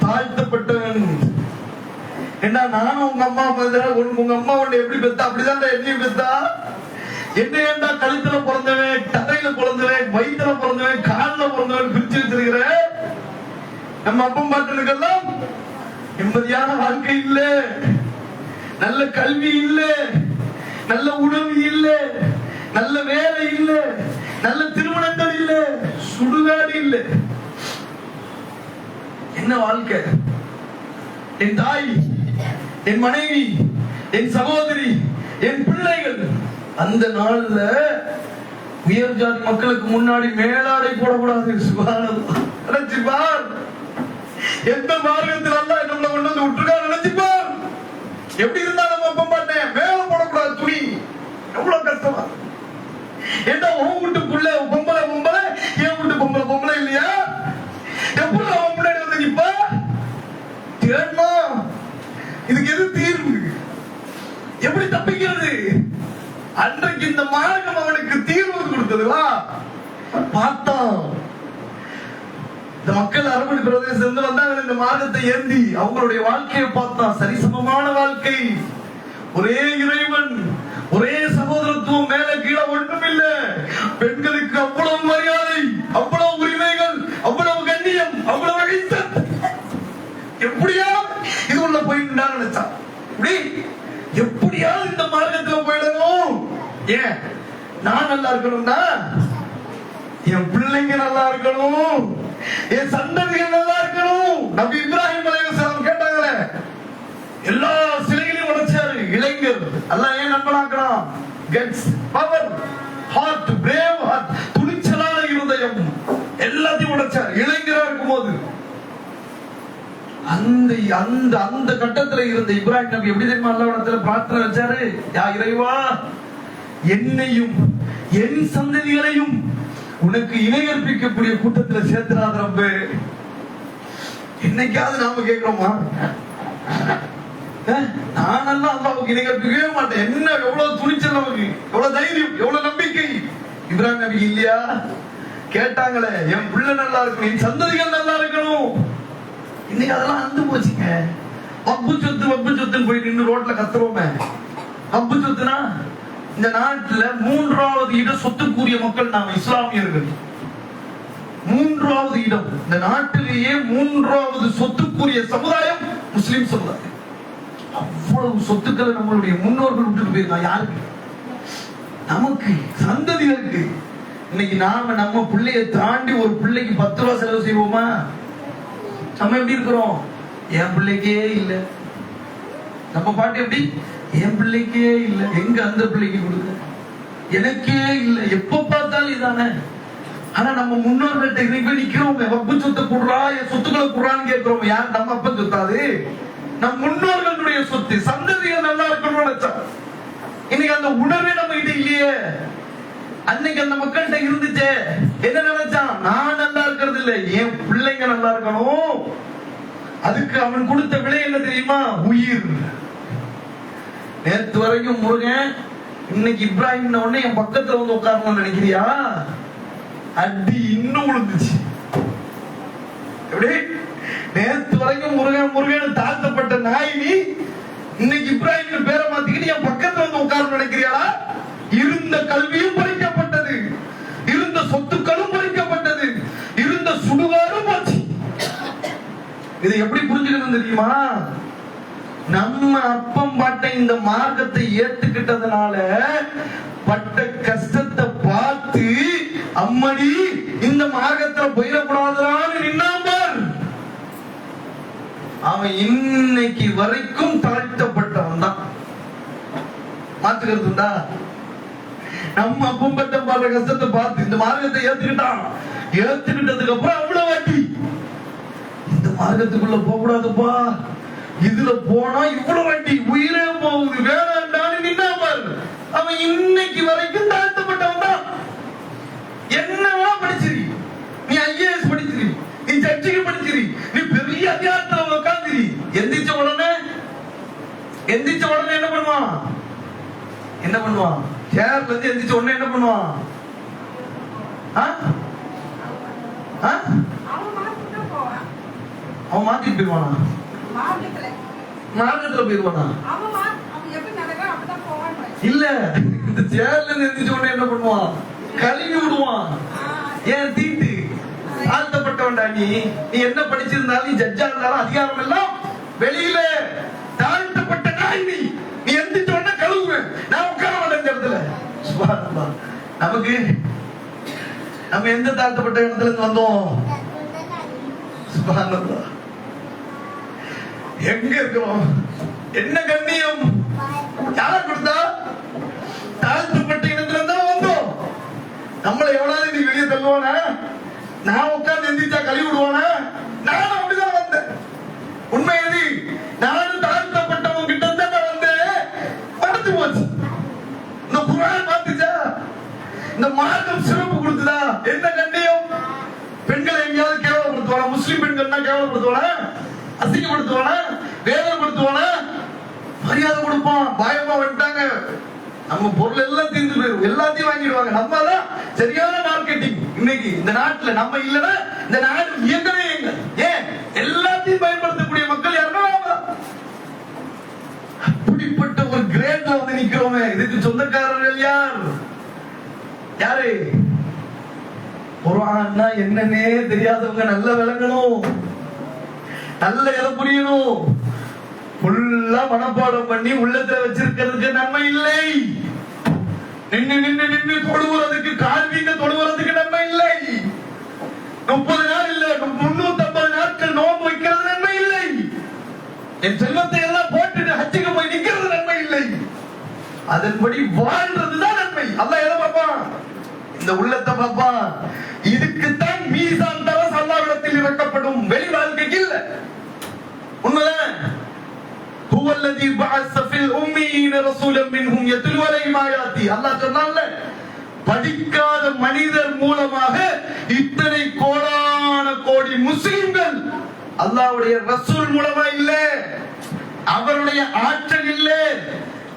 தாழ்த்தப்பட்டவன். என்ன, நானும் உங்க அம்மா உங்க அம்மா உன்னை எப்படி பெத்தா அப்படிதான் என்னையும் பெத்தா. என்ன ஏண்டா கழுத்துல பிறந்தவன், தரையில பிறந்தவன், வயிற்றுல பிறந்தவன், காலில் பிறந்தவன் பிரிச்சு வச்சிருக்கிற? நம்ம அப்பம் பாட்டனுக்கெல்லாம் நிம்மதியான வாழ்க்கை இல்ல, நல்ல கல்வி இல்ல, நல்ல உணவு இல்ல, நல்ல வேலை இல்ல, நல்ல திருமணங்கள் இல்ல, சுடுகாடு இல்ல. என்ன வாழ்க்கை? என் தாய், என் மனைவி, என் சகோதரி, என் பிள்ளைகள் அந்த நாள்ல உயர் ஜாதி மக்களுக்கு முன்னாடி மேலாடை போடக்கூடாது. சுப்ஹானல்லாஹ். நினைச்சுப்பார், எந்த மார்க்கத்தில் அல்லாஹ் நம்மளை கொண்டு வந்து விட்டுருக்காரு. நினைச்சுப்பார், எப்படி இருந்தா நம்ம அப்ப மாட்டேன் மேல போடக்கூடாது துணி. எவ்வளவு கஷ்டமா? ஏண்டா உன் வீட்டு புள்ள பொம்பளை பொம்பளை, என் வீட்டு பொம்பளை பொம்பளை இல்லையா? எப்படி அவன் முன்னாடி வந்து நிப்பா? தேடமா? இதுக்கு எது தீர்வு? எப்படி தப்பிக்கிறது? அன்றைக்கு இந்த மார்க்கம் அவனுக்கு தீர்வு கொடுத்ததுவா பார்த்தான். இந்த மக்கள் அரபு பிரதேசத்துல வந்தாங்க, இந்த மார்க்கத்தை ஏந்தி அவங்களுடைய வாழ்க்கையை பார்த்தான். சரிசமமான வாழ்க்கை, ஒரே இறைவன், ஒரே சகோதரத்துவம், மேல கீழே ஒன்றும் இல்ல. பெண்களுக்கு அவ்வளவு மரியாதை, அவ்வளவு உரிமைகள், அவ்வளவு கண்ணியம், அவ்வளவு அழித்தல். எப்படியா இது உள்ள போயிட்டு நினைச்சான். எப்படியாவது இந்த மார்க்கத்துல போயிடணும். ஏன்? நான் நல்லா இருக்கணும்னா என் பிள்ளைங்க நல்லா இருக்கணும், என் சந்ததிகள் நல்லா இருக்கணும். நபி இப்ராஹிம் அலைஹிஸ்ஸலாம் கேட்டாங்களே, எல்லா சிலைகளையும் உடைச்சாரு. இளைஞர் அல்லாஹ் ஏன் நண்பனாக்குறான்? Guts, power, heart, brave heart, துணிச்சலான இருதயம், எல்லாத்தையும் உடைச்சாரு இளைஞரா இருக்கும்போது. அந்த அந்த அந்த கட்டத்துல இருந்த இப்ராஹிம் நபி எப்படி தெரியுமா அல்லாஹ்விடத்துல பிரார்த்தனை வச்சாரு? யா இறைவா, என்னையும் என் சந்ததிகளையும் உனக்கு இணை கற்பிக்கக்கூடிய கூட்டத்துல சேர்த்துறாத ரப்பே. என்னைக்காவது நாம கேட்கிறோமா? நானெல்லாம் அல்லாஹ்வுக்கு இணை கற்பிக்கவே மாட்டேன். என்ன எவ்வளவு துணிச்சல் நமக்கு, எவ்வளவு தைரியம், எவ்வளவு நம்பிக்கை. இப்ராஹிம் நபி இல்லையா? கேட்டாங்களே, என் பிள்ளை நல்லா இருக்கணும், என் சந்ததிகள் நல்லா இருக்கணும். இன்னைக்கு அதெல்லாம் அந்து போச்சுங்க. வப்பு சொத்து வப்பு சொத்துன்னு போயிட்டு இன்னும் ரோட்ல கத்துறோமே. வப்பு சொத்துனா இந்த நாட்டுல 3வது இட சொத்துக்குரிய மக்கள் நாம இஸ்லாமியர்கள். மூன்றாவது இடம். இந்த நாட்டிலேயே மூன்றாவது சொத்துக்குரிய சமுதாயம் முஸ்லிம் சமுதாயம். அவ்வளவு சொத்துக்களை நம்மளுடைய முன்னோர்கள் விட்டுட்டு போயிருக்காங்க. யாருக்கு? நமக்கு, சந்ததிகளுக்கு. இன்னைக்கு நாம நம்ம பிள்ளைய தாண்டி ஒரு பிள்ளைக்கு 10 ரூபாய் செலவு செய்வோமா? நம்ம எப்படி இருக்கிறோம்? என் பிள்ளைக்கே இல்ல. நம்ம பாட்டு எப்படி? என் பிள்ளைக்கே இல்ல, எங்க அந்த பிள்ளைக்கு கொடுக்க, எனக்கே இல்ல, எப்ப பார்த்தாலும் இதானே. ஆனா நம்ம முன்னோர்கள்ட்ட இன்னைக்கு நிக்கிறோம், வப்பு சொத்தை குடுறா, என் சொத்துக்களை குடுறான்னு கேட்கிறோம். யார்? நம்ம அப்பன் சொத்தாது, நம் முன்னோர்களுடைய சொத்து. சந்ததிகள் நல்லா இருக்கணும்னு நினைச்சா இன்னைக்கு அந்த உணர்வே நம்ம கிட்ட இல்லையே. அன்னைக்கு அந்த மக்கள்கிட்ட இருந்துச்சு. என்ன நினைச்சான்? நான் நல்லா இருக்கிறது இல்ல, என் பிள்ளைங்க நல்லா இருக்கணும். அதுக்கு அவன் கொடுத்த விலை என்ன தெரியுமா? உயிர். நேற்று வரைக்கும் முருகன், இன்னைக்கு இப்ராஹிம் உடனே என் பக்கத்துல வந்து உட்காரணும்னு நினைக்கிறியா? அடி இன்னும் விழுந்துச்சு. எப்படி? நேற்று வரைக்கும் முருகன் முருகன் தாழ்த்தப்பட்ட நாய் நீ, இன்னைக்கு இப்ராஹிம் பேரை மாத்திக்கிட்டு என் பக்கத்துல வந்து உட்காரணும்னு நினைக்கிறியா? இருந்த கல்வியும் பறிக்கப்பட்டது, இருந்த சொத்துக்களும் பறிக்கப்பட்டது, இருந்த சுடுகாடும் போச்சு. இதை எப்படி புரிஞ்சுக்கணும் தெரியுமா? நம்ம அப்பம் பாட்ட இந்த மார்க்கத்தை ஏத்துக்கிட்டதுனால பட்ட கஷ்டத்தை பார்த்து அம்மடி இந்த மார்க்கத்துல போயிடக்கூடாதுன்னு நின்னாம்பார். அவன் இன்னைக்கு வரைக்கும் தாழ்த்தப்பட்டவன் தான். மாத்துக்கிறது உண்டா? நம்ம அப்பம் பட்ட பாடுற கஷ்டத்தை பார்த்து இந்த மார்க்கத்தை ஏத்துக்கிட்டான். ஏத்துக்கிட்டதுக்கு அப்புறம் அவ்வளவு வாட்டி இந்த மார்க்கத்துக்குள்ள போக கூடாதுப்பா, இதுல போனா இவ்வளவு வண்டி உயிரே போகுது, வேணாண்டான்னு நின்னாமல் அவன் இன்னைக்கு வரைக்கும் தாழ்த்தப்பட்டவன் தான். என்னவா படிச்சிரு, நீ ஐஏஎஸ் படிச்சிரு, நீ ஜட்ஜிக்கு படிச்சிரு, நீ பெரிய அதிகாரத்துல உட்காந்துரு, எந்திரிச்ச உடனே என்ன பண்ணுவான்? என்ன பண்ணுவான்? சேர்ல இருந்து எந்திரிச்ச உடனே என்ன பண்ணுவான்? அவன் மாத்திட்டு போயிடுவானா? மார்க்கத்துல போயிடுவானா? இல்ல, இந்த சேர்ல இருந்து எந்திரிச்ச உடனே என்ன பண்ணுவான்? கழுவி விடுவான். ஏன்? தீட்டு. தாழ்த்தப்பட்டவன்டா நீ. நீ என்ன படிச்சிருந்தாலும், நீ ஜட்ஜா இருந்தாலும் அதிகாரம் எல்லாம் வெளியில. தாழ்த்தப்பட்ட நாய் நீ. நீ எந்திரிச்ச உடனே கழுவுவேன், நான் உட்கார மாட்டேன் இந்த இடத்துல. சுப்ஹானல்லாஹ். நமக்கு நம்ம எந்த தாழ்த்தப்பட்ட இடத்துல இருந்து வந்தோம்? சுப்ஹானல்லாஹ். எங்க இருக்கிறோம்? என்ன கண்ணியம் யார் கொடுத்தா? தாழ்த்தப்பட்ட இடத்துல இருந்தா வந்தோம். நம்மளை எவ்வளவு நீ வெளியே தள்ளுவானா? நான் உட்கார்ந்து எந்திரிச்சா கழுவி விடுவானா? நானும் அப்படிதான் வந்தேன். உண்மை எது? நானும் தாழ்த்தப்பட்டவங்க கிட்ட தான் வந்தேன். மறந்து போச்சு. இந்த குர்ஆன் பார்த்துச்சா? இந்த மார்க்கம் சிறப்பு கொடுத்ததா? என்ன கண்ணியம்? பெண்களை எங்கேயாவது கேவலப்படுத்துவானா? முஸ்லிம் பெண்கள்னா கேவலப்படுத்துவானா? அசிங்கப்படுத்துவானா? வேதனைப்படுத்துவானா? மரியாதை கொடுப்பான். பயமா வந்துட்டாங்க, நம்ம பொருள் எல்லாம் தீர்ந்து போயிடும், எல்லாத்தையும் வாங்கிடுவாங்க. நம்ம தான் சரியான மார்க்கெட்டிங். இன்னைக்கு இந்த நாட்டுல நம்ம இல்லைன்னா இந்த நாடு இயங்கவே இல்லை. ஏன்? எல்லாத்தையும் பயன்படுத்தக்கூடிய மக்கள் யாருன்னா நாம தான். அப்படிப்பட்ட ஒரு கிரேட்ல வந்து நிக்கிறோமே. இதுக்கு சொந்தக்காரர்கள் யார்? யாரு? குர்ஆன்னா என்னன்னே தெரியாதவங்க நல்லா விளங்கணும், நல்ல எதை புரியணும். ஃபுல்லா மனப்பாடம் பண்ணி உள்ளத்துல வச்சிருக்கிறதுக்கு நன்மை இல்லை. நின்னு நின்னு நின்னு தொழுவுறதுக்கு, கால்வீங்க தொழுவுறதுக்கு நன்மை இல்லை. 30 நாள் இல்ல, 350 நாட்கள் நோன்பு வைக்கிறது நன்மை இல்லை. என் செல்வத்தை எல்லாம் போட்டுட்டு ஹஜ்ஜுக்கு போய் நிக்கிறது நன்மை இல்லை. அதன்படி வாழ்றதுதான் நன்மை. அல்லாஹ் எதை பார்ப்பான்? இந்த உள்ளத்தை பார்ப்பான். இதுக்குத்தான் மீசான் தரஸ் அல்லாஹ்விடத்தில் இறக்கப்படும், வெளி வாழ்க்கைக்கு இல்ல. உண்மைதான். هو الذي بعث في الأميين رسولا منهم يتلو عليهم آياته. அல்லாஹ் சொன்னான்ல, படிக்காத மனிதர் மூலமாக இத்தனை கோடான கோடி முஸ்லிம்கள் அல்லாஹ்வுடைய ரசூல் மூலமா இல்ல. அவருடைய ஆற்றல் இல்லை,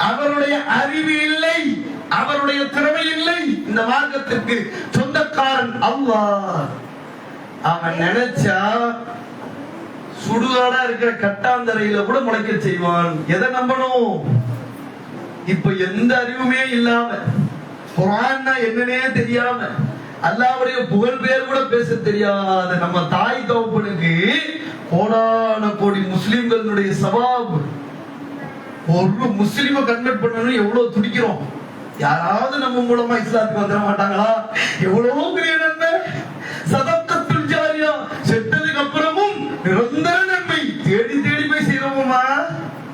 அவருடைய அறிவு இல்லை, அவருடைய திறமை இல்லை. இந்த மார்க்கத்திற்கு சொந்தக்காரன் அல்லாஹ். அவன் நினைச்சா சுடுகாடா இருக்கிற கட்டாந்தரையில கூட முளைக்க செய்வான். எதை நம்பணும்? இப்ப எந்த அறிவுமே இல்லாம, குர்ஆன்னா என்னன்னே தெரியாம, அல்லாஹ்வுடைய புகழ் பேர் கூட பேச தெரியாத நம்ம தாய் தகப்பனுக்கு கோடான கோடி முஸ்லிம்களுடைய சவாப். ஒரு முஸ்லிமை கன்வெர்ட் பண்ணணும் எவ்வளவு துடிக்கிறோம். யாராவது நம்ம மூலமா இஸ்லாத்துக்கு வந்துட மாட்டாங்களா? எவ்வளவு பெரிய நன்மை. சதக்கத்துல் ஜாரியா, செத்ததுக்கு அப்புறமும் நிரந்தர நன்மை தேடி தேடி போய் செய்யறோமா?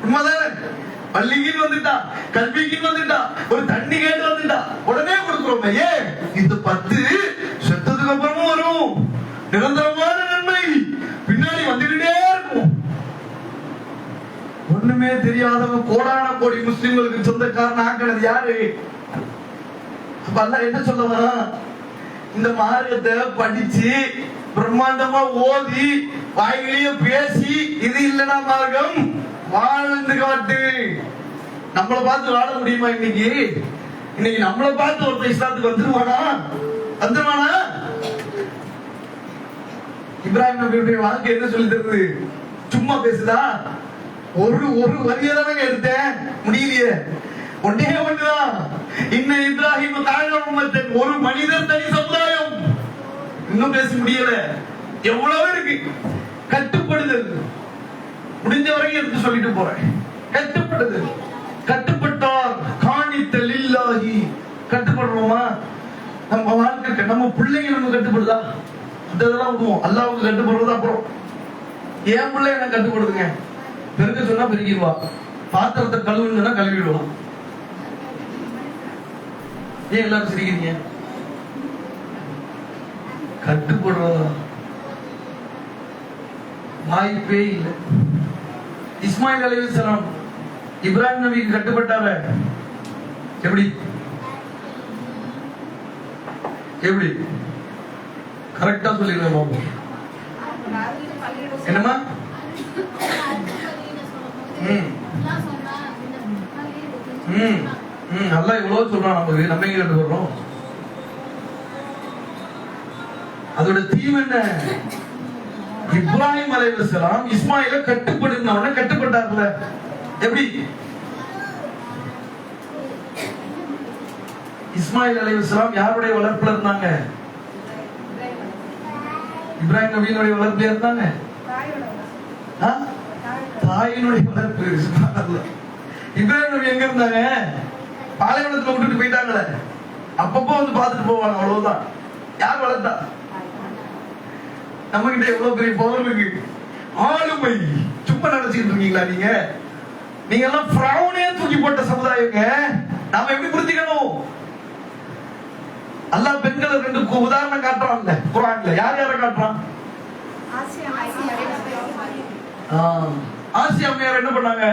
உண்மைதானே? பள்ளிக்கு வந்துட்டா, கல்விக்கு வந்துட்டா, ஒரு தண்ணி கேட்டு வந்துட்டா உடனே கொடுக்கிறோம். ஏன்? இந்த 10 செத்ததுக்கு அப்புறமும் வரும். நிரந்தரமான நன்மை பின்னாடி வந்துட்டே இருக்கும். ஒண்ணுமே தெரியாதவங்க கோடான கோடி முஸ்லிம்களுக்கு சொந்தக்காரன் ஆக்கினது யாரு? அப்ப அல்லாஹ் என்ன சொல்ல வரான்? இந்த மார்க்கத்தை படிச்சு பிரம்மாண்டமா ஓதி வாயிலேயே பேசி இது இல்லனா மார்க்கம், வாழ்ந்து காட்டு. நம்மளை பார்த்து வாழ முடியுமா? இன்னைக்கு நம்மளை பார்த்து ஒருத்தர் இஸ்லாத்துக்கு வந்துருவானா? வந்துருவானா? இப்ராஹிம் நபியுடைய வாழ்க்கை என்ன சொல்லி தருது? சும்மா பேசுதா? ஒரு வரியை எடுத்தேன், முடியலையே. ஒன்னே ஒண்ணுதான், இன்னும் இப்ராஹிம் தாழ்வத்தன் ஒரு மனிதர் தனி சமுதாயம். இன்னும் பேச முடியல. எவ்வளவு இருக்கு. கட்டுப்படுதல் முடிஞ்ச வரைக்கும் எடுத்து சொல்லிட்டு போறேன். கட்டுப்படுதல், கட்டுப்பட்டார் காணித்தல் இல்லாஹி. கட்டுப்படுறோமா? நம்ம வாழ்க்கை, நம்ம பிள்ளைங்க நம்ம கட்டுப்படுதா? இதெல்லாம் விடுவோம். அல்லாஹ்வுக்கு கட்டுப்படுறது அப்புறம். என் பிள்ளை என்ன கட்டுப்படுதுங்க? பெருக்க சொன்னா பெருக்கிடுவா, பாத்திரத்தை கழுவுன்னு சொன்னா கழுவிடுவான். ஏன் எல்லாரும் சிரிக்கிறீங்க? கட்டுப்படுறதா? வாய்ப்பே இல்லை. இஸ்மாயில் அலைஹிஸ்ஸலாம் இப்ராஹிம் நபிக்கு கட்டுப்பட்டார. எப்படி எப்படி கரெக்டா சொல்லிடுங்க. என்னமா? அல்லாஹ் இவ்வளவு சொல்றான், நமக்கு நம்ம எங்க கட்டு வர்றோம்? அதோட தீம் என்ன? இப்ராஹிம் அலைஹிஸ்ஸலாம் இஸ்மாயில கட்டுப்படுனவன கட்டுப்பட்டார்ல. எப்படி? இஸ்மாயில் அலைஹிஸ்ஸலாம் யாருடைய வளர்ப்புல இருந்தாங்க? இப்ராஹிம் நபியினுடைய வளர்ப்புல இருந்தாங்க. தாயினுடைய வளர்ப்பு. இப்ராஹிம் நபி எங்க இருந்தாங்க? பாலைவனத்துல விட்டுட்டு போயிட்டாங்களே, அப்பப்போ வந்து பார்த்துட்டு போவாங்க, அவ்வளவுதான். யார் வளர்த்தா? நம்ம கிட்ட எவ்வளவு பெரிய பவர் இருக்கு. ஆளுமை. சும்மா நினைச்சுட்டு இருக்கீங்களா நீங்க? நீங்க எல்லாம் ஃபிரௌனே தூக்கி போட்ட சமுதாயங்க. நாம எப்படி புரிஞ்சுக்கணும்? அல்லாஹ் பெண்களை 2 உதாரணம் காட்டுறான்ல குர்ஆன்ல. யார் யாரை காட்டுறான்? ஆசியா அம்மையார் என்ன பண்ணாங்க?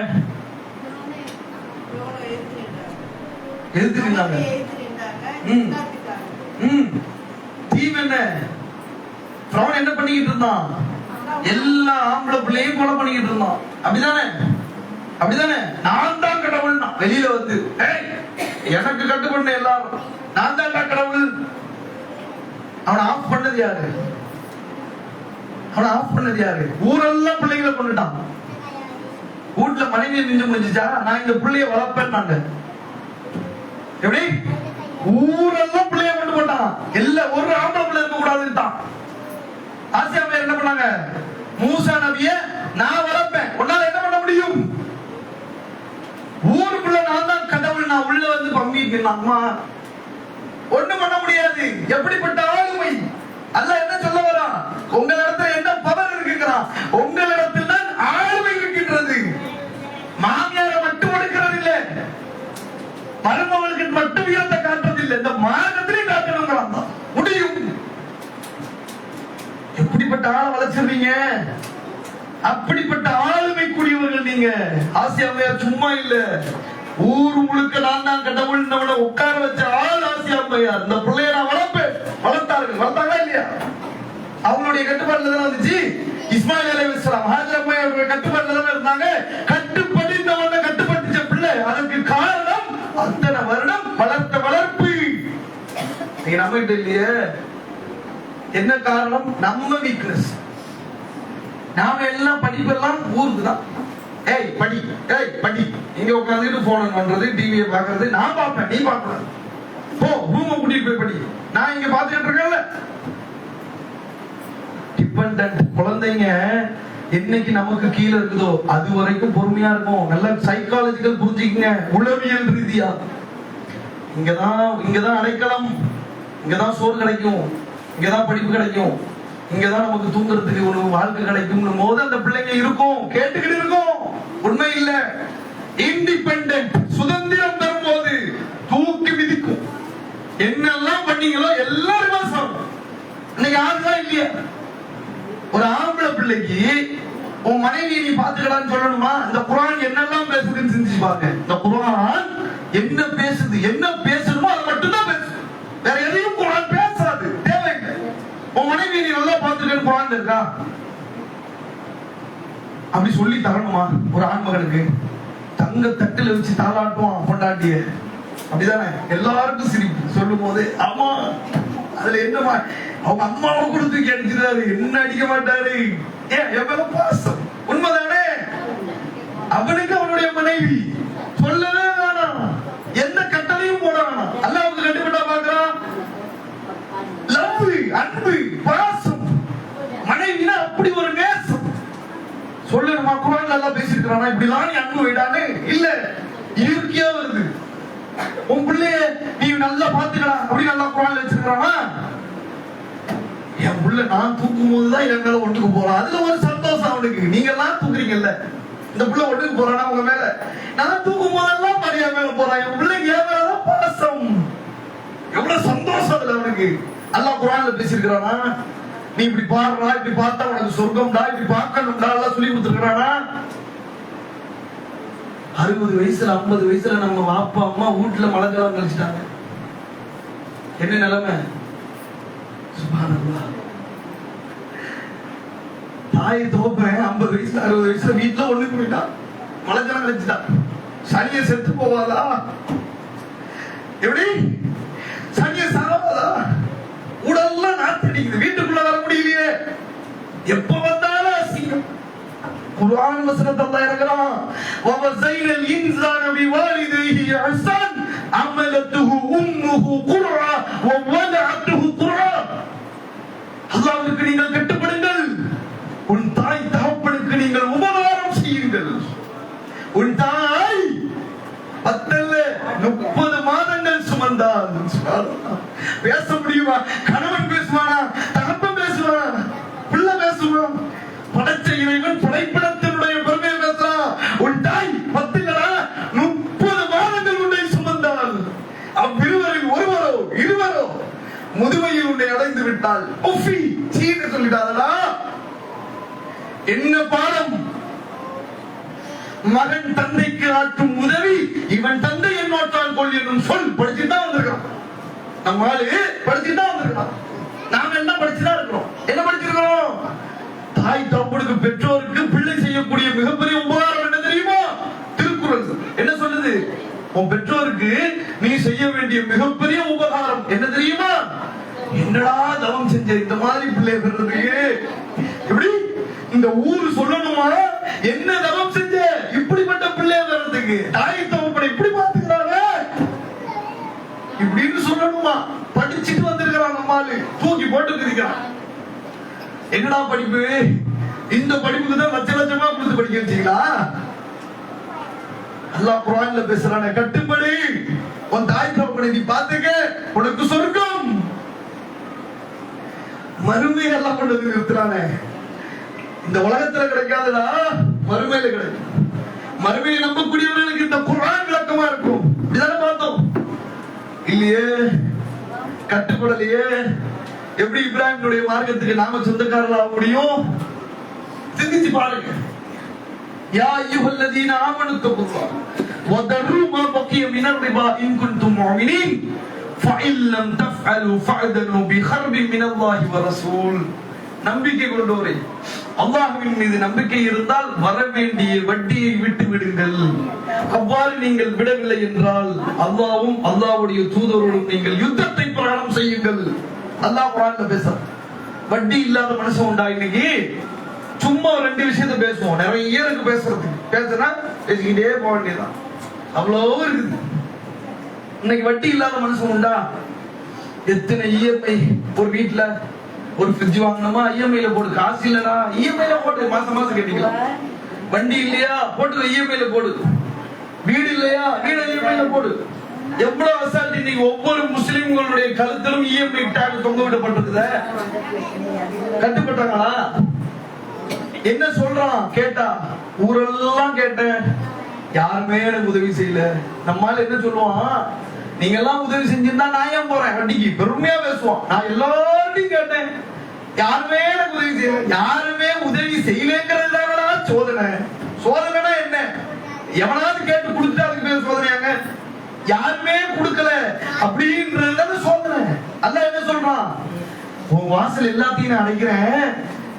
எதிர்த்துட்டாங்க. தீம் என்ன? ஃபிரௌன் என்ன பண்ணிக்கிட்டு இருந்தான்? எல்லா ஆம்பளை பிள்ளையும் கொலை பண்ணிக்கிட்டு இருந்தான். அப்படிதானே? அப்படிதானே? நான் தான் கடவுள். வெளியில வந்து எனக்கு கட்டுப்பட்ட எல்லாரும் நான் தான் கடவுள். அவனை ஆஃப் பண்ணது யாரு? அவனை ஆஃப் பண்ணது யாரு? ஊரெல்லாம் பிள்ளைகளை கொண்டுட்டான். வீட்டுல மனைவியை மிஞ்சு முடிஞ்சுச்சா? நான் இந்த பிள்ளைய வளர்ப்பேன். நாங்க எப்படி? ஊரெல்லாம் பிள்ளைய கொண்டு போட்டான். எல்லா ஒரு ஆம்பளை பிள்ளை இருக்க கூடாதுன்னு ஆசியா அம்மையார் என்ன பண்ணாங்க? மூசா நபிய நான் வளர்ப்பேன், உன்னால என்ன பண்ண முடியும்? ஊருக்குள்ள நான் தான் கடவுள், நான் உள்ள வந்து பம்பிட்டு அம்மா ஒண்ணு பண்ண முடியாது. எப்படிப்பட்ட ஆளுமை! அல்லாஹ் என்ன சொல்ல வரான்? உங்களிடத்துல என்ன பவர் இருக்குங்கிறான். உங்களிடத்தில் தான் ஆளுமை இருக்கின்றது. மாமியாரை மட்டும் ஒடுக்கிறது இல்ல, மருமகளுக்கு மட்டும் வீரத்தை காட்டுறது இல்ல, இந்த மார்க்கத்திலே காட்டணுங்கிறான். முடியும். எப்படிப்பட்ட ஆளை வளர்ச்சிருவீங்க? அப்படிப்பட்ட ஆளுமைக்குரியவர்கள் நீங்க. ஆசியா அம்மையார் சும்மா இல்ல, ஊர் முழுக்க நான் தான் கடவுள் உட்கார வச்ச ஆள் ஆசியா அம்மையார். இந்த பிள்ளைய நான் வளர்ப்பேன். வளர்த்தார்கள். வளர்த்தாங்களா இல்லையா? அவங்களுடைய கட்டுப்பாடுல தானே வந்துச்சு. இஸ்மாயில் அலைஹிஸ்ஸலாம் ஹாஜர் அம்மையாருடைய கட்டுப்பாடுல தானே இருந்தாங்க. கட்டுப்படிந்தவன கட்டுப்பட்டுச்ச பிள்ளை. அதற்கு காரணம் அத்தனை வருடம் வளர்த்த வளர்ப்பு. நீங்க நம்பிட்டு இல்லையே. என்ன காரணம்? நம்ம வீக்னஸ். நாம எல்லாம் படிப்பெல்லாம் ஊருக்கு தான். ஏய் படி, ஏய் படி. இங்க உட்காந்துட்டு போன் பண்றது, டிவியை பாக்குறது. நான் பார்ப்பேன், நீ பார்க்கக்கூடாது. போ ரூமை கூட்டிட்டு போய் படி, நான் இங்க பாத்துக்கிட்டு இருக்கேன்ல. டிபெண்டன்ட் குழந்தைங்க என்னைக்கு நமக்கு கீழே இருக்குதோ அது வரைக்கும் பொறுமையா இருக்கும். நல்ல சைக்காலஜிக்கல் புரிஞ்சுக்கங்க, உளவியல் ரீதியா. இங்கதான் அடைக்கலம், இங்கதான் சோறு கிடைக்கும், இங்கதான் படிப்பு கிடைக்கும், இங்கதான் நமக்கு தூங்குறதுக்கு ஒரு வாழ்க்கை கிடைக்கும் போது அந்த பிள்ளைங்க இருக்கும், கேட்டுக்கிட்டு இருக்கும். உண்மை இல்ல, இண்டிபெண்டன்ட் சுதந்திரம் தரும்போது தூக்கி மிதிக்கும். என்னெல்லாம் பண்ணீங்களோ எல்லாம் ரிவர்ஸ் ஆகும். இன்னைக்கு யாருதான் இல்லையா? ஒரு ஆம்பளை பிள்ளைக்கு உன் மனைவி நீ பாத்துக்கலான்னு சொல்லணுமா? இந்த குர்ஆன் என்னெல்லாம் பேசுதுன்னு சிந்திச்சு பாருங்க. இந்த குர்ஆன் என்ன பேசுது, என்ன பேசணுமோ அதை மட்டும் தான் பேசுது, வேற எதையும் குர்ஆன் பேசாது. தேவையில்லை. உன் மனைவி நீ நல்லா பாத்துக்கன்னு குர்ஆன் இருக்கா? அப்படி சொல்லி தரணுமா? ஒரு ஆண்மகனுக்கு தங்க தட்டுல வச்சு தாளாட்டுவான் பொண்டாட்டிய, அப்படிதானே? எல்லாருக்கும் சிரிப்பு சொல்லும் போது. ஆமா, அதுல என்னமா அவங்க அம்மாவை கொடுத்து அடிச்சிருந்தாரு, என்ன அடிக்க மாட்டாரு. ஏன் எவ்வளவு பாசம், உண்மைதானே? அவனுக்கு அவனுடைய மனைவி சொல்லவே வேணாம், எந்த கட்டளையும் போட வேணாம். அல்லாஹ்வுக்கு கட்டுப்பட்டா பாக்குறான். லவ், அன்பு, பாசம், மனைவினா அப்படி ஒரு நேசம். சொல்லணுமா? குர்ஆன்ல எல்லாம் பேசிருக்கானா இப்படிலாம் நீ அன்பு வைடானே? இல்ல, இயற்கையா வருது. உன் பிள்ளைய நீ நல்லா பாத்துக்கலாம் அப்படி நல்லா குர்ஆன்ல வச்சிருக்கானா? என் புள்ள நான் தூக்கும் போதுதான் என் மேல ஒட்டுக்கு போறான், அதுல ஒரு சந்தோஷம் அவனுக்கு. நீங்க எல்லாம் தூக்குறீங்கல்ல, இந்த புள்ள ஒட்டுக்கு போறானா உங்க மேல, நான் தூக்கும் போதெல்லாம் மரியா மேல போறான், என் பிள்ளைக்கு என் மேலதான் பாசம். எவ்வளவு சந்தோஷம் அதுல அவனுக்கு. அல்லாஹ் குர்ஆன்ல பேசிருக்கானா? நீ இப்படி பாடுறா, இப்படி பார்த்தா உனக்கு சொர்க்கம்டா, இப்படி பார்க்கணும்டா எல்லாம் சொல்லி கொடுத்துருக்கானா? 60 வயசுல 50 வயசுல நம்ம அப்பா அம்மா வீட்டுல மழைக்காலம் கழிச்சிட்டாங்க. என்ன நிலைமை? சுப்ஹானல்லாஹ். தாய் தோப்பேன் 50 வயசுல 60 வயசுல வீட்டுல ஒண்ணுக்கு போயிட்டான், மழைக்காலம் கழிச்சிட்டான். சனியை செத்து போவாதா? எப்படி சனியை சாவாதா? உடல்லாம் நாத்தடிக்குது, வீட்டுக்குள்ள வர முடியலையே, எப்ப வந்தாலும் அசிங்கம். குர்ஆன் வசனத்தை அல்லாஹ் இறக்குறான். வஸைனல் இன்சான பிவாலிதைஹி இஹ்சான் அமலத்துஹு உம்முஹு குர்ஆ வவதஅத்துஹு குர்ஆ. அல்லாஹ்வுக்கு நீங்கள் கட்டுப்படுங்கள், உன் தாய் தகப்பனுக்கு நீங்கள் உபகாரம் செய்யுங்கள். உன் தாய் 30 மாதங்கள் சுமந்தால் பேச முடியுமா? கணவன் பேசுவானா? தகப்பன் பேசுவானா? பிள்ளை பேசுவான்? படைச்ச இறைவன் படைப்பிடத்தினுடைய பெருமையை பேசுறான். உன் தாய் 30 மாதங்கள் உன்னை சுமந்தால், அவ்விருவரில் ஒருவரோ இருவரோ முதுமையில் உன்னை அடைந்து விட்டால் உஃபி சீன்னு சொல்லிட்டாரா? என்ன பாடம்? மகன் தந்தைக்கு ஆற்றும் உதவி இவன் தந்தை என்னோட்டான் கொள் என்னும் சொல் படிச்சுதான் வந்திருக்கான். நம்ம ஆளு படிச்சுதான் வந்திருக்கான். நாம என்ன படிச்சுதான் இருக்கிறோம்? என்ன படிச்சிருக்கிறோம்? தாய் தகப்பனுக்கு பெற்றோருக்கு பிள்ளை செய்யக்கூடிய மிகப்பெரிய உபகாரம் என்ன தெரியுமா? திருக்குறள் என்ன சொல்லுது? உன் பெற்றோருக்கு நீ செய்ய வேண்டிய மிகப்பெரிய உபகாரம் என்ன தெரியுமா? என்னடா தவம் செஞ்ச இந்த மாதிரி பிள்ளை பெறதுக்கு? எப்படி இந்த ஊரு சொல்லணுமா? என்ன தவம் செஞ்ச இப்படிப்பட்ட பிள்ளை பெறதுக்கு? தாய் தகப்பனை இப்படி பாத்துக்கிறாங்க இப்படின்னு சொல்லணுமா? படிச்சுட்டு வந்திருக்கிறான் நம்மாலு, தூக்கி போட்டு இருக்கிறான். என்னடா படிப்பு? இந்த படிப்புக்கு தான் லட்ச லட்சமா கொடுத்து படிக்க வச்சீங்களா? அல்லாஹ் குர்ஆன்ல பேசுறானே, கட்டுப்படி, உன் தாய் தகப்பனை நீ பாத்துக்க, உனக்கு சொர்க்கம். மறுமை எல்லாம் கொண்டு வந்து நிறுத்துறானே. இந்த உலகத்துல கிடைக்காதுடா, மறுமையில கிடைக்கும். மறுமையை நம்பக்கூடியவர்களுக்கு இந்த குர்ஆன் விளக்கமா இருக்கும். இப்படிதானே பார்த்தோம் இல்லையே? கட்டுப்படலையே. எப்படி இப்ராஹிமுடைய மார்க்கத்துக்கு நாம சொந்தக்காரர்களாக முடியும்? சிந்திச்சு பாருங்க. யா அய்யுஹல்லதீன ஆமனு தக்குல்லாஹ் வதரு மா பக்கிய மினர் ரிபா இன் குன்தும் முஃமினீன் ஃபஇன் லம் தஃஅலு ஃபஅதனு பிஹர்பின் மினல்லாஹி வ ரசூல். நம்பிக்கை கொண்டோரே, அல்லாஹ்வின் மீது நம்பிக்கை இருந்தால் வர வேண்டிய வட்டியை விட்டு விடுங்கள். அவ்வாறு நீங்கள் விடவில்லை என்றால் அல்லாஹ்வும் அல்லாஹ்வுடைய தூதரோடும் நீங்கள் யுத்தத்தை பிரகடனம் செய்யுங்கள். அல்லாஹ் குர்ஆன்ல பேசுறான். வட்டி இல்லாத மனுஷன் உண்டா இன்னைக்கு? சும்மா 2 விஷயத்தை பேசுவோம், நிறைய இருக்கு பேசுறதுக்கு. பேசுனா பேசிக்கிட்டே போக வேண்டியதான், அவ்வளோ இருக்குது. இன்னைக்கு வட்டி இல்லாத மனுஷன் உண்டா? எத்தனை இஎம்ஐ ஒரு வீட்டுல, ஒரு ஃப்ரிட்ஜ் வாங்கணுமா இஎம்ஐல போடு, காசு இல்லடா இஎம்ஐல போட்டு மாசம் மாசம் கட்டிக்கலாம். வண்டி இல்லையா போட்டு இஎம்ஐல போடு, வீடு இல்லையா வீடு இஎம்ஐல போடு. எவ்வளவு அசால்ட்! இன்னைக்கு ஒவ்வொரு முஸ்லிம்களுடைய கருத்திலும் இஎம்ஐ டாக் தொங்க விடப்பட்டிருக்குத. கட்டுப்பட்டாங்களா? என்ன சொல்றான் கேட்டா, ஊரெல்லாம் கேட்டேன், யாருமே எனக்கு உதவி செய்யல. நம்மால என்ன சொல்லுவான், நீங்க எல்லாம் உதவி செஞ்சிருந்தா நான் ஏன் போறேன் வண்டிக்கு, பெருமையா பேசுவான். நான் எல்லார்ட்டையும் கேட்டேன், யாருமே எனக்கு உதவி செய்யல. யாருமே உதவி செய்யலங்கிறதுதானடா சோதனை. சோதனைனா என்ன? எவனாவது கேட்டு கொடுத்துட்டு அதுக்கு பேர் சோதனையாங்க? யாருமே கொடுக்கல அப்படின்றது சோதனை. அல்லாஹ் என்ன சொல்றான், உன் வாசல் எல்லாத்தையும் நான் அடைக்கிறேன்,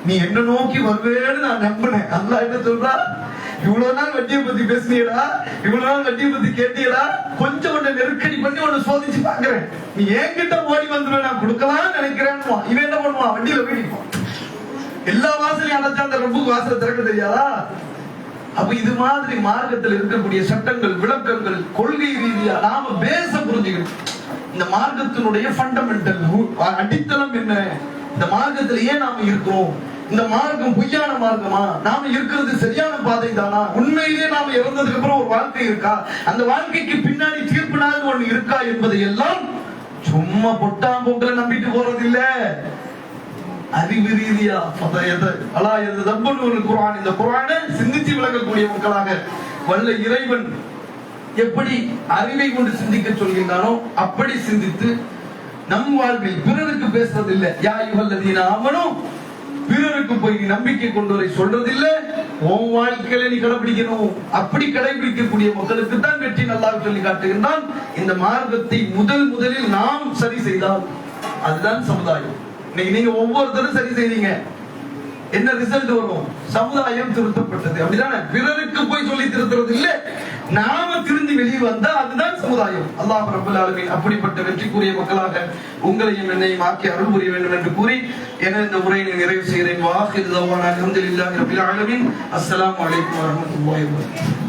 நீ என்ன நோக்கி வருவேன்னு நான் நம்பினேன். அல்லாஹ் என்ன சொல்றா, இவ்வளவு நாள் வட்டியை பத்தி பேசுனீடா, இவ்வளவு நாள் வட்டியை பத்தி கேட்டீடா, கொஞ்சம் நெருக்கடி பண்ணி உன்னை சோதிச்சு பாக்குறேன், நீ என்கிட்ட ஓடி வந்துருவேன், நான் கொடுக்கலாம்னு நினைக்கிறேன்னு. இவன் என்ன பண்ணுவான், வண்டியில போய் நிற்பான். எல்லா வாசலையும் அடைச்சா அந்த ரப்புக்கு வாசலை திறக்க தெரியாதா? அப்ப இது மாதிரி மார்க்கத்தில் இருக்கக்கூடிய சட்டங்கள், விளக்கங்கள், கொள்கை ரீதியா நாம பேச புரிஞ்சுக்கணும். இந்த மார்க்கத்தினுடைய ஃபண்டமெண்டல் அடித்தளம் என்ன, இந்த மார்க்கத்தில் ஏன் நாம இருக்கிறோம், இந்த மார்க்கம் பொய்யான மார்க்கமா, நாம இருக்கிறது சரியான பாதை தானா, உண்மையிலே நாம இறந்ததுக்கு அப்புறம் ஒரு வாழ்க்கை இருக்கா, அந்த வாழ்க்கைக்கு பின்னாடி தீர்ப்பு நாள் ஒண்ணு இருக்கா என்பதை எல்லாம் சும்மா பொட்டாம்போக்கில நம்பிட்டு போறது இல்ல. அறிவு ரீதியா குர்ஆன், இந்த குர்ஆனை சிந்திச்சு விளக்கக்கூடிய மக்களாக வல்ல இறைவன் எப்படி அறிவை கொண்டு சிந்திக்க சொல்கின்றானோ அப்படி சிந்தித்து நம் வாழ்வில் பிறருக்கு பேசுறது இல்ல. யா அய்யுஹல்லதீன ஆமனூ, பிறருக்கு போய் நீ நம்பிக்கை கொண்டு வரை சொல்றது இல்ல, உன் வாழ்க்கையில நீ கடைபிடிக்கணும். அப்படி கடைபிடிக்கக்கூடிய மக்களுக்கு தான் வெற்றி. நல்லா சொல்லி காட்டுகின்றான். இந்த மார்க்கத்தை முதலில் நாம் சரி செய்தால் அதுதான் சமுதாயம். இன்னைக்கு நீங்க ஒவ்வொருத்தரும் சரி செய்றீங்க, என்ன ரிசல்ட் வரும்? சமுதாயம் திருத்தப்பட்டது. அப்படிதானே? பிறருக்கு போய் சொல்லி திருத்துறது இல்ல, நாம திருந்தி வெளியே வந்தா அதுதான் சமுதாயம். அல்லாஹ் ரப்பல் ஆலமீன் அப்படிப்பட்ட வெற்றிக்குரிய மக்களாக உங்களையும் என்னையும் ஆக்கி அருள் புரிய வேண்டும் என்று கூறி எனது இந்த உரையை நிறைவு செய்கிறேன். வாஹிர் தவானா அல்ஹம்துலில்லாஹி ரப்பில் ஆலமீன். அஸ்ஸலாமு அலைக்கும் வரஹ்மத்துல்லாஹி வபரகாத்துஹு.